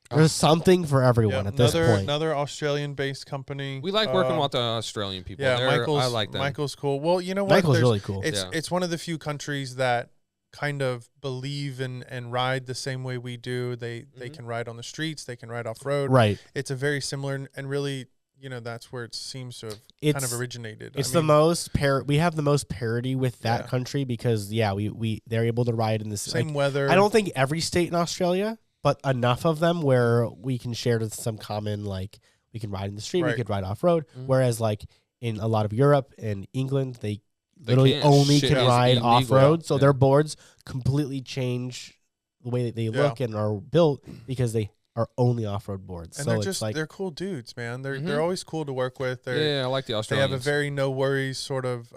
there's something for everyone Yeah, at this point. another Australian-based company. We like working with the Australian people. Yeah, I Michael's. like them. Michael's cool. Well, you know what? Michael's There's- really cool. It's one of the few countries that kind of believe and ride the same way we do. They can ride on the streets. They can ride off road. Right. It's a very similar and really, you know, that's where it seems to have kind of originated. It's the most we have the most parity with that Yeah. country because they're able to ride in the same weather. I don't think every state in Australia, but enough of them where we can share some common, like we can ride in the street, we Right. could ride off road. Mhm. Whereas like in a lot of Europe and England, they literally can't. only Shit can is ride illegal. off road. So Yeah. their boards completely change the way that they look and are built because they are only off road boards. And so they're it's just like they're cool dudes, man. They're Mhm. always cool to work with. Yeah, I like the They Australians. have a very no worries sort of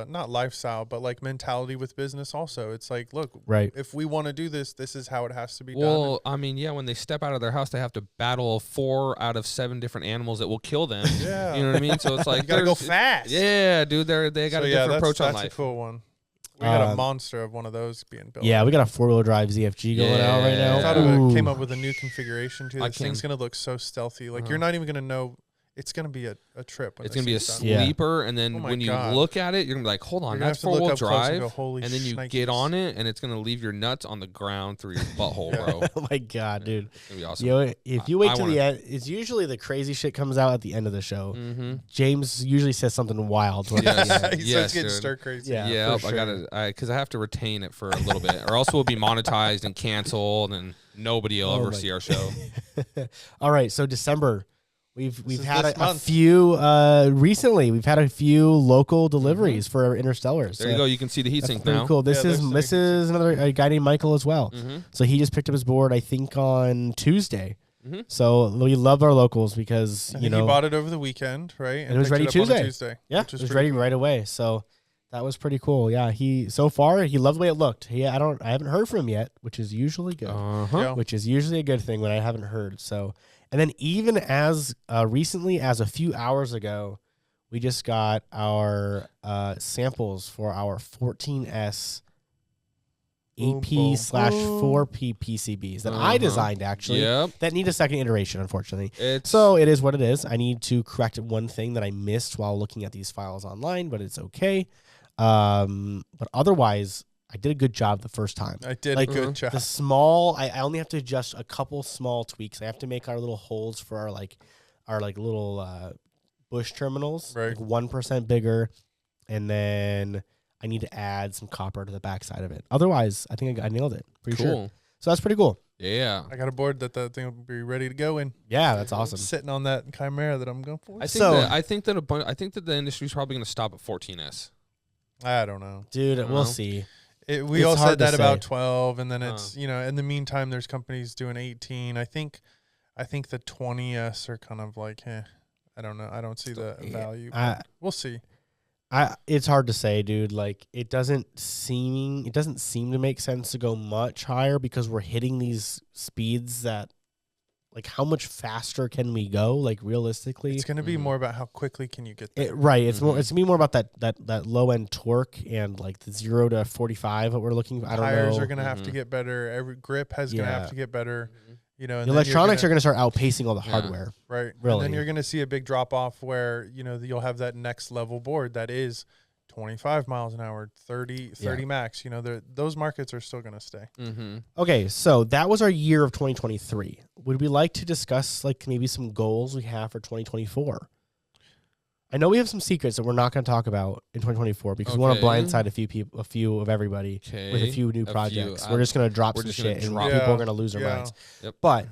not lifestyle, but like mentality with business. Also, it's like, look, right. if we want to do this, this is how it has to be done. Well, I mean, yeah, when they step out of their house, they have to battle 4 out of 7 different animals that will kill them. Yeah, You know what I mean? So it's like you gotta go there's- fast. Yeah, dude, they got So, a yeah, different approach on that's life. a cool one. We got a Um, monster of one of those being built. Yeah, we got a 4-wheel drive ZFG going out right now. Yeah. I thought Ooh. it came up with a new configuration too. I This thing's can- gonna look so stealthy. Like Uh-huh. you're not even gonna know. It's gonna be a trip. When It's this gonna be a thing's done. Yeah. sleeper, and then Oh my when you God. look at it, you're gonna be like, "Hold on, You're gonna that's have to look 4-wheel up close and drive." go, "Holy And then you get shnikes." on it, and it's gonna leave your nuts on the ground through your butthole, bro. It's Oh my god, dude! gonna be awesome. You know, if you wait I till wanna- the end, it's usually the crazy shit comes out at the end of the show. Mm-hmm. James usually says something wild. towards the Yes. end. He Yes, starts getting dude. stir crazy. Yeah, Yeah, for I sure. gotta, because I have to retain it for a little bit, or else we'll be monetized and canceled, and nobody will Oh ever my- see our show. All right, so December, we've is had this a month. few recently. We've had a few local deliveries for our Interstellars. There you go. You can see the heat That's sink pretty now. cool. This Yeah, is there's this the heat is another a guy named Michael as well. Mm-hmm. So he just picked up his board, I think, on Tuesday. Mm-hmm. So we love our locals because I you think know he bought it over the weekend, right? And it was ready picked up on a Tuesday. Tuesday. yeah, which it is was pretty ready cool. right away. So that was pretty cool. Yeah, he so far he loved the way it looked. I haven't heard from him yet, which is usually good. Uh-huh. Yeah. Which is usually a good thing when I haven't heard. So, and then even as recently as a few hours ago, we just got our samples for our 14S Boom, AP boom, /4P PCBs that I designed actually. Yep. That need a second iteration, unfortunately. It's So it is what it is. I need to correct one thing that I missed while looking at these files online, but it's okay. But otherwise, I did a good job the first time. I did Like, a good job. The small, I only have to adjust a couple small tweaks. I have to make our little holes for our little bush terminals, Right. like 1% bigger, and then I need to add some copper to the backside of it. Otherwise, I think I nailed it. Pretty sure. cool. So that's pretty cool. Yeah. I got a board that thing will be ready to go in. Yeah, that's awesome. Sitting on that Chimera that I'm going for. I think So- that I think that the industry's probably going to stop at 14S. I don't know. Dude, I we'll know. see. We It's all hard said to that about say. 12, and then it's in the meantime, there's companies doing 18. I think the 20s are kind of like, I don't know. I don't see the value. I We'll see. It's hard to say, dude. Like it doesn't seem to make sense to go much higher because we're hitting these speeds that, like, how much faster can we go? Like realistically, It's going to be more about how quickly can you get there. right. It's more. It's gonna be more about that low end torque and like the 0 to 45 that we're looking for. I don't know. Tires are going to have to get better. Every grip has going to have to get better. You know, and the electronics are going to start outpacing all the hardware. Right. Really. And then you're going to see a big drop off where, you know, you'll have that next level board that is 25 miles an hour, 30 max. You know, those markets are still going to stay. Okay, so that was our year of 2023. Would we like to discuss like maybe some goals we have for 2024? I know we have some secrets that we're not going to talk about in 2024 because we want to blindside a few of everybody with a few new projects. We're just going to drop some shit and people are going to lose their minds. Yep. But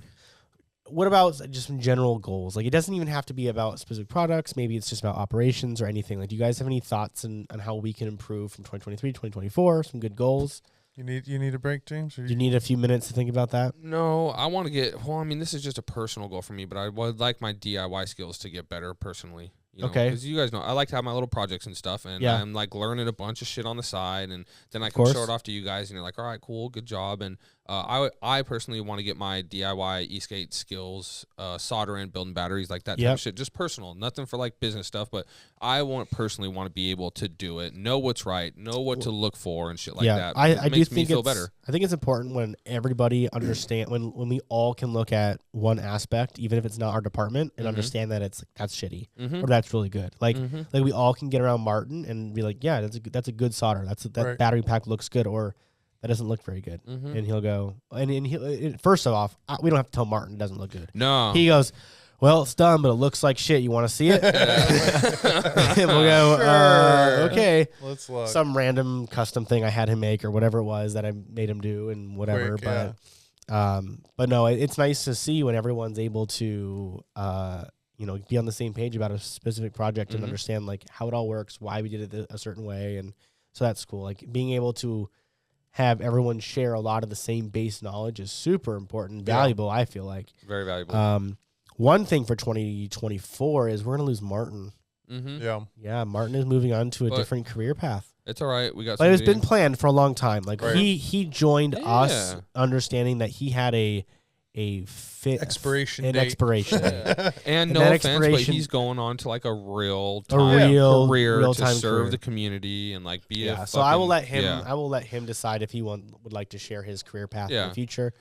what about just some general goals? Like, it doesn't even have to be about specific products. Maybe it's just about operations or anything. Like, do you guys have any thoughts on how we can improve from 2023 to 2024? Some good goals? You need a break, James? Do you need a few minutes to think about that? No, I want to get, well, I mean, this is just a personal goal for me, but I would like my DIY skills to get better personally. You know, because you guys know I like to have my little projects and stuff, and I'm like learning a bunch of shit on the side, and then I can show it off to you guys, and you're like, all right, cool, good job. And I personally want to get my DIY Esk8 skills, soldering, building batteries, like that type of shit, just personal, nothing for like business stuff, but I personally want to be able to do it, know what's right, know what to look for, and shit like that. I do think me feel better. I think it's important when everybody understand when we all can look at one aspect, even if it's not our department, and understand that it's that's shitty or that's really good. Like like we all can get around Martin and be like, yeah, that's a good solder. That battery pack looks good, or that doesn't look very good. And he'll go and he'll first off, we don't have to tell Martin it doesn't look good. No, he goes, well, it's done, but it looks like shit. You want to see it? And we'll go, okay. Let's look. Some random custom thing I had him make or whatever it was that I made him do and whatever. But no, it's nice to see when everyone's able to, you know, be on the same page about a specific project and understand like how it all works, why we did it a certain way. And so that's cool. Like being able to have everyone share a lot of the same base knowledge is super important, valuable, I feel like. Very valuable. One thing for 2024 is we're going to lose Martin. Yeah, Martin is moving on to a different career path. It's all right. We got. But it's been planned for a long time. Like he joined us understanding that he had a expiration date. And no offense, but he's going on to like a real career to serve the community and like be a. So I will let him. I will let him decide if he would like to share his career path in the future.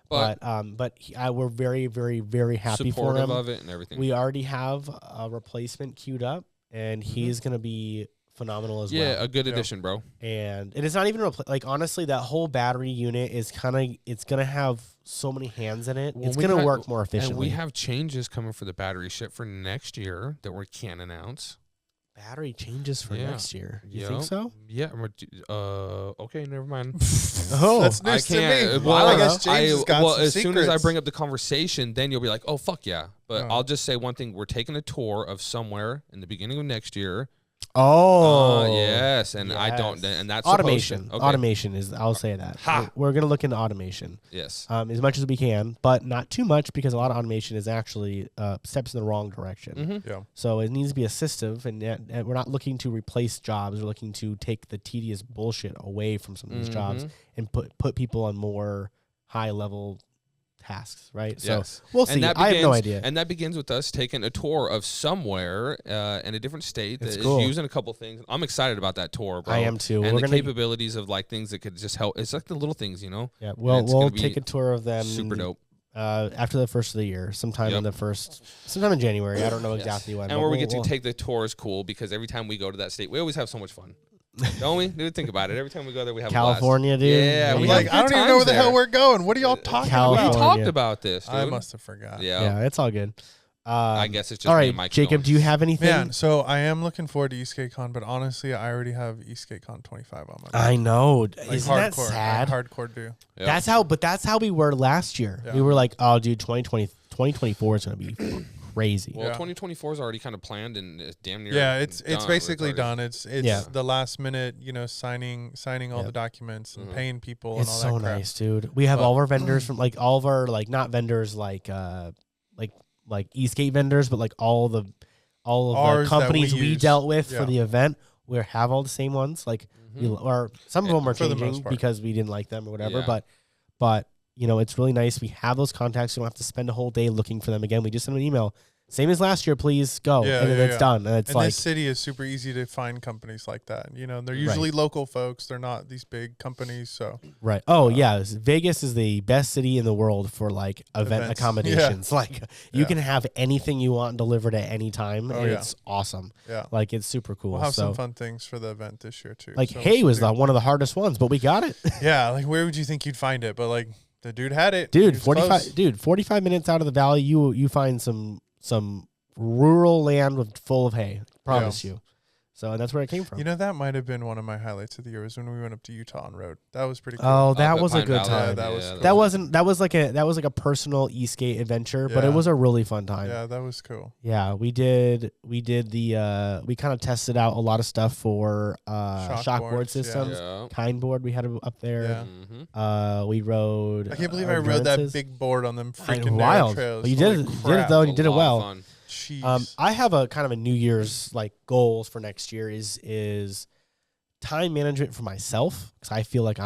But we're very, very, very happy for him. Of it and everything. We already have a replacement queued up, and he's going to be phenomenal as well. Yeah, a good addition, bro. And it's not even like honestly, that whole battery unit is it's going to have so many hands in it. It's going to work more efficiently. And we have changes coming for the battery shit for next year that we can't announce. Battery changes for next year. You think so? Yeah. Okay, never mind. That's news to me. Well, I guess James has got some as secrets. soon as I bring up the conversation, then you'll be like, oh, fuck yeah. But I'll just say one thing. We're taking a tour of somewhere in the beginning of next year. Yes, and I don't, and that's automation. Okay. Automation is, I'll say that. We're gonna look into automation. Yes, as much as we can, but not too much because a lot of automation is actually steps in the wrong direction. So it needs to be assistive, and we're not looking to replace jobs. We're looking to take the tedious bullshit away from some of these jobs and put people on more high level tasks, right? So we'll see. I have no idea. And that begins with us taking a tour of somewhere in a different state that is using a couple things. I'm excited about that tour, bro. I am too. And the capabilities of like things that could just help. It's like the little things, you know? Yeah, we'll take a tour of them. Super dope. After the first of the year, sometime in January. I don't know exactly when. And where we get to take the tour is cool because every time we go to that state, we always have so much fun. Don't we? Dude, think about it. Every time we go there, we have California, a blast. dude. Yeah, we I don't even know where the hell we're going. What are y'all talking about? We talked about this, dude. I must have forgot. Yeah, it's all good. I guess it's just all me right, and Mike Jacob. Do you have anything? Man, so I am looking forward to Esk8Con, but honestly, I already have Esk8Con 25 on my mind. I know. Like Isn't that sad? Hardcore do. Yep. That's how we were last year. We were like, oh, dude, 2024 is going to be crazy. Well, 2024 is already kind of planned and it's damn near. Yeah, it's basically done. It's the last minute, signing all the documents and paying people. It's and all so that crap. nice, dude. We have all of our vendors from like all of our like not vendors like Esk8 vendors, but like all of the companies we dealt with for the event. we have all the same ones. Like, or some of them are For the most changing part. because we didn't like them or whatever. Yeah. But you know, it's really nice. We have those contacts. We don't have to spend a whole day looking for them again. We just send them an email. Same as last year, please go. Yeah, and then yeah, it's yeah. done. And it's And like, this city is super easy to find companies like that. You know, they're usually local folks. They're not these big companies. So right. Oh, yeah. Vegas is the best city in the world for like event Events. accommodations. Like, you Yeah. can have anything you want delivered at any time. Oh, and yeah. it's awesome. yeah, Like, it's super cool. we'll have so, some fun things for the event this year too. like, So Hay we'll was do- one of the hardest ones, but we got it. yeah. Like, where would you think you'd find it? But like, the dude had it, Dude, He was close. 45 minutes out of the valley, you find some rural land full of hay. Promise you. So, and that's where it came from. You know, that might have been one of my highlights of the year was when we went up to Utah on road. That was pretty cool. Oh, that the was a Pine good Valley. time. Yeah, that was cool. That was like a personal Esk8 adventure, but it Yeah. was a really fun time. Yeah, that was cool. Yeah, we did the we kind of tested out a lot of stuff for shockboard boards, systems. Yeah. Kindboard we had up there. Yeah. Mhm. We rode I can't believe I rode that Endurances. big board on them freaking narrow wild. trails. But you Holy did it crap. though, and you A did it lot of well. fun. Jeez. I have a kind of a New Year's like goals for next year is time management for myself, because I feel like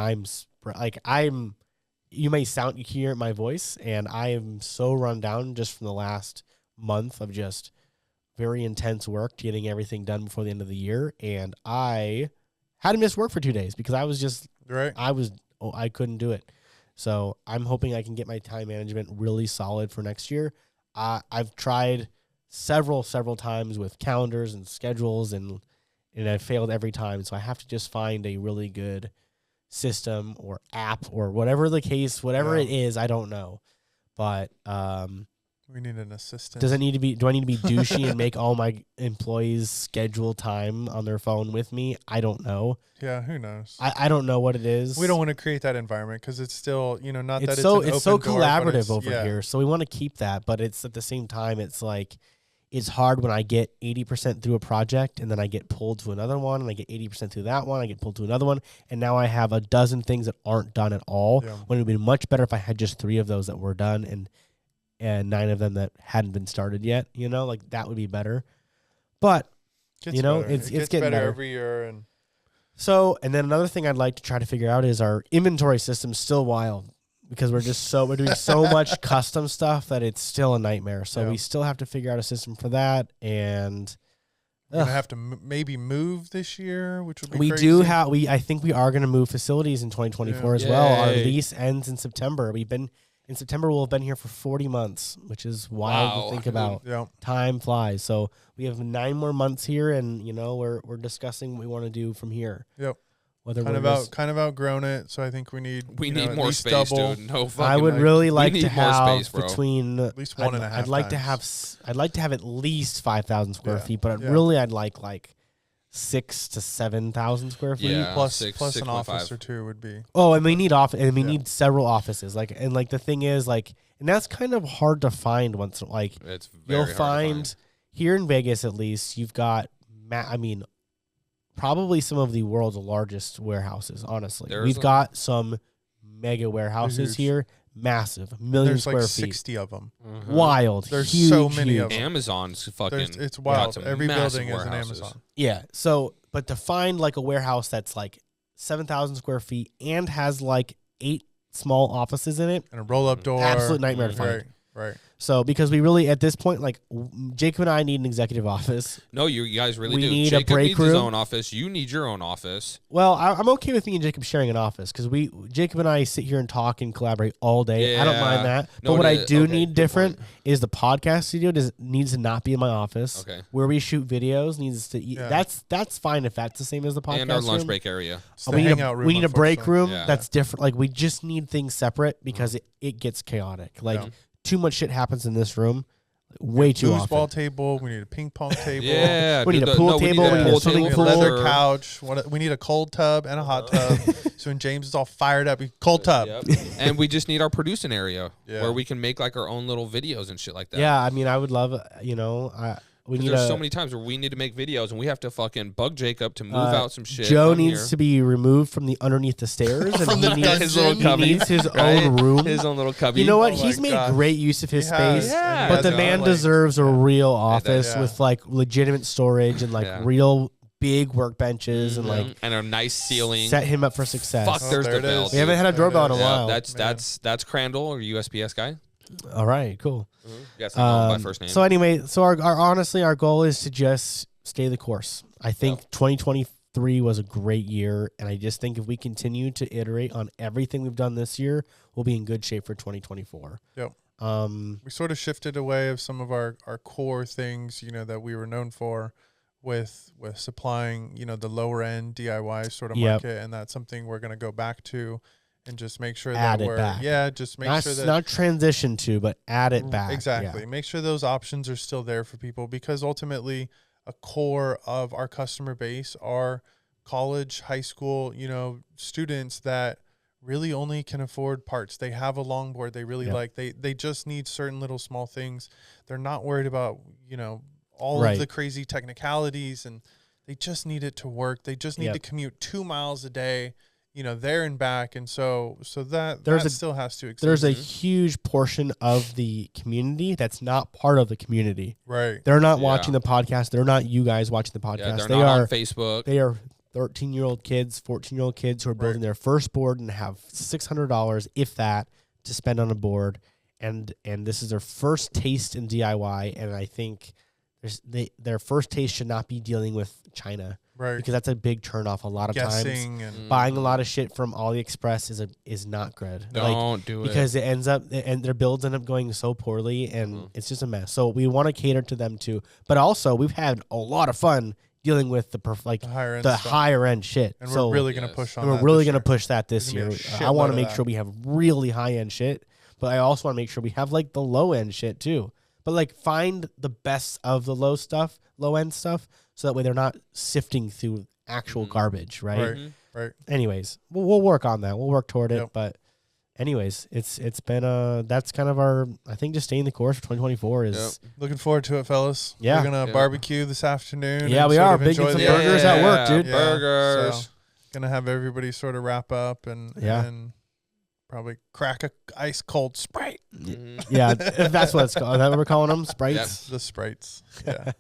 you may hear my voice, and I am so run down just from the last month of just very intense work getting everything done before the end of the year, and I had to miss work for 2 days because I was just right. I couldn't do it. So I'm hoping I can get my time management really solid for next year. I've tried several times with calendars and schedules, and I failed every time. So I have to just find a really good system or app or whatever the case, whatever Yeah. it is, I don't know. But We need an assistant. do I need to be douchey and make all my employees schedule time on their phone with me? I don't know. Yeah, who knows? I don't know what it is. We don't want to create that environment because it's still, you know, not that It's it's so an it's so open door, but collaborative it's- over yeah. here, so we want to keep that. But it's at the same time, it's like it's hard when I get 80% through a project, and then I get pulled to another one, and I get 80% through that one, I get pulled to another one, and now I have a dozen things that aren't done at all. Yeah. When it would be much better if I had just 3 of those that were done, and 9 of them that hadn't been started yet. You know, like that would be better. But Gets you know, better. it's It gets getting better. every year, and so, and then another thing I'd like to try to figure out is our inventory system's still wild because we're doing so much custom stuff that it's still a nightmare. So Yeah. we still have to figure out a system for that. And we're gonna have to maybe move this year, which would be we crazy. do have, I think we are going to move facilities in 2024 as well. Our Yay. lease ends in September. In September, we'll have been here for 40 months, which is wild Wow. to think about. Yeah. Time flies. So we have 9 more months here, and you know, we're discussing what we want to do from here. Yep. Whether Kind we're of kind of outgrown it, so I think we need Need at more least space, double. dude. No fucking. I would like, really we like need to more have space, bro. between At least one and a half I'd like to have times. I'd like to have at least 5,000 square Yeah, feet, but yeah. really I'd like 6,000 to 7,000 square feet. Yeah. plus 6.5. an office or two would be. Oh, and we need Yeah. need several offices. And the thing is and that's kind of hard to find once It's very you'll hard to find here in Vegas at least you've got probably some of the world's largest warehouses, honestly. There's We've a- got some mega warehouses huge. here, massive, million There's square like feet. 60 of them. Mhm. Wild. There's huge, so many huge. of them. Amazon's fucking. It's got wild. some Every massive building is an warehouses. Amazon. Yeah. So, but to find a warehouse that's 7,000 square feet and has 8 small offices in it, And a roll-up door. absolute nightmare to find. Right. Right. So, because we really at this point, Jacob and I need an executive office. No, you guys really We do. need a Jacob break needs his room. own office. You need your own office. Well, I'm okay with me and Jacob sharing an office because Jacob and I sit here and talk and collaborate all day. I don't mind Yeah. that. No, But what it I is- do okay, need good different point. is the podcast studio needs to not be in my office. Okay. Where we shoot videos needs to. Yeah. That's fine if that's the same as the podcast. And our lunch room. break area. It's the We need hangout a, room, we need a break unfortunately. room Yeah. that's different. We just need things separate because it gets chaotic. Yeah. Too much shit happens in this room, way too Foosball often. table. We need a ping pong table. Yeah. We need dude, a pool we table, need we a need a pool swimming table We need a for leather sure. couch. We need a cold tub and a hot tub. So when James is all fired up, cold tub. Yep. And we just need our producing area Yeah. where we can make our own little videos and shit like that. Yeah, I would love. We need There's so many times where we need to make videos and we have to fucking bug Jacob to move out some shit. Joe from needs here. to be removed from the underneath the stairs, and From he the needs his little he cubby, needs his right? own room. His own little cubby. You know what? Oh He's my made gosh. great use of his He has, space, Yeah. and he but has the his man own, deserves a real office Yeah. with legitimate storage and Yeah. real big workbenches and like and a nice ceiling. set him up for success. Fuck, there's the bell. We haven't had a doorbell in a while. That's Crandall, or USPS guy. All right, cool. Yes, I know him by first name. So anyway, so our honestly, our goal is to just stay the course. I think 2023 was a great year, and I just think if we continue to iterate on everything we've done this year, we'll be in good shape for 2024. Yep. We sort of shifted away of some of our core things, that we were known for with supplying, the lower end DIY sort of market. And that's something we're going to go back to and just make sure add that it back. Just make sure that not transition to, but add it back. Exactly. Make sure those options are still there for people, because ultimately a core of our customer base are college, high school, students that really only can afford parts. They have a longboard they really like. They just need certain little small things. They're not worried about, all of the crazy technicalities, and they just need it to work. They just need to commute 2 miles a day, there and back. And so that still has to exist. There's a huge portion of the community that's not part of the community. Right. They're not watching the podcast. They're not you guys watching the podcast. They're not on Facebook. They are 13-year-old kids, 14-year-old kids who are building their first board and have $600, if that, to spend on a board. And this is their first taste in DIY. And I think their first taste should not be dealing with China. Right. Because that's a big turnoff a lot of times. And buying a lot of shit from AliExpress is not good. Don't do it. Because it ends up, and their builds end up going so poorly, and it's just a mess. So we want to cater to them too. But also, we've had a lot of fun dealing with the higher end shit. And we're really going to push on that. And we're really going to push that this year. I want to make that. sure we have really high end shit, but I also want to make sure we have like the low end shit too. But like find the best of the low end stuff, so that way they're not sifting through actual garbage, right? Right. Anyways, we'll work on that. We'll work toward it. But anyways, it's been that's kind of our, I think, just staying the course for 2024 is looking forward to it, fellas. Yeah. We're gonna barbecue this afternoon. Yeah, we are making some burgers at work, dude. Burgers. So, gonna have everybody sort of wrap up and probably crack a ice cold Sprite. Yeah, if that's what it's called. Is that what we're calling them? Sprites? The Sprites. Yeah.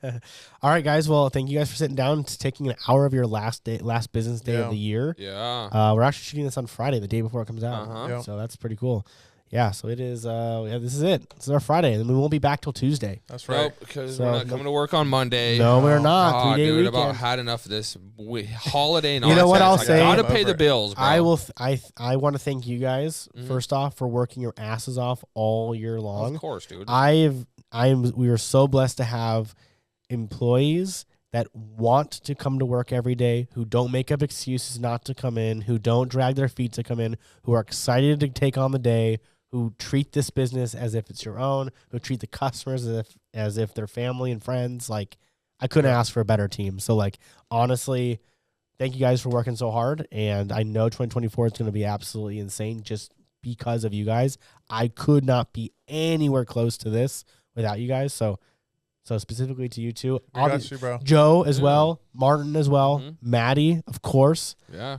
All right, guys. Well, thank you guys for sitting down, taking an hour of your last business day of the year. Yeah. We're actually shooting this on Friday, the day before it comes out. So that's pretty cool. Yeah, so it is. This is it. This is our Friday, and we won't be back till Tuesday. That's right. Nope, because we're not coming to work on Monday. No, we're not. 3-day dude, weekend. about had enough of this holiday. And you know what I'll say? I gotta pay the bills, bro. I will. I want to thank you guys first off for working your asses off all year long. Of course, dude. We are so blessed to have employees that want to come to work every day, who don't make up excuses not to come in, who don't drag their feet to come in, who are excited to take on the day, who treat this business as if it's your own, who treat the customers as if they're family and friends. Like, I couldn't ask for a better team. So, like, honestly, thank you guys for working so hard. And I know 2024 is going to be absolutely insane just because of you guys. I could not be anywhere close to this without you guys. So specifically to you two, bro. Joe as well, Martin as well, Maddie, of course. Yeah.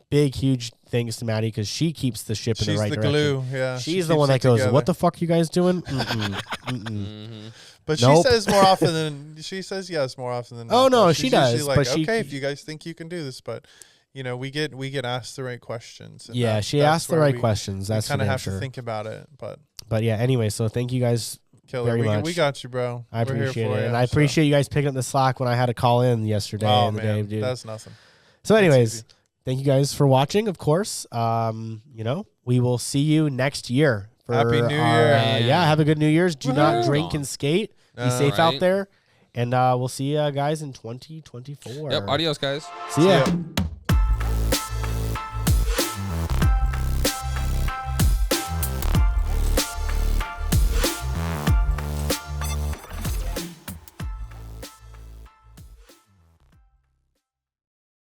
Big, huge thanks to Maddie because she keeps the ship in the right direction. She's the glue. Yeah. She's the one that goes, "What the fuck are you guys doing?" But she says more often than she says yes more often than not. Oh no, She's she does. Like, but okay, if you guys think you can do this, but we get asked the right questions. And yeah, she asked the right questions. That's kind of have to think about it, but yeah. Anyway, so thank you guys. Killer. Very much. We got you, bro. I appreciate it. And I appreciate you guys picking up the slack when I had to call in yesterday. Oh, and the man. day, dude. That's nothing. So anyways, thank you guys for watching, of course. We will see you next year. Happy New Year. Have a good New Year's. Do not drink and skate. Be safe out there. And we'll see you guys in 2024. Yep. Adios, guys. See ya.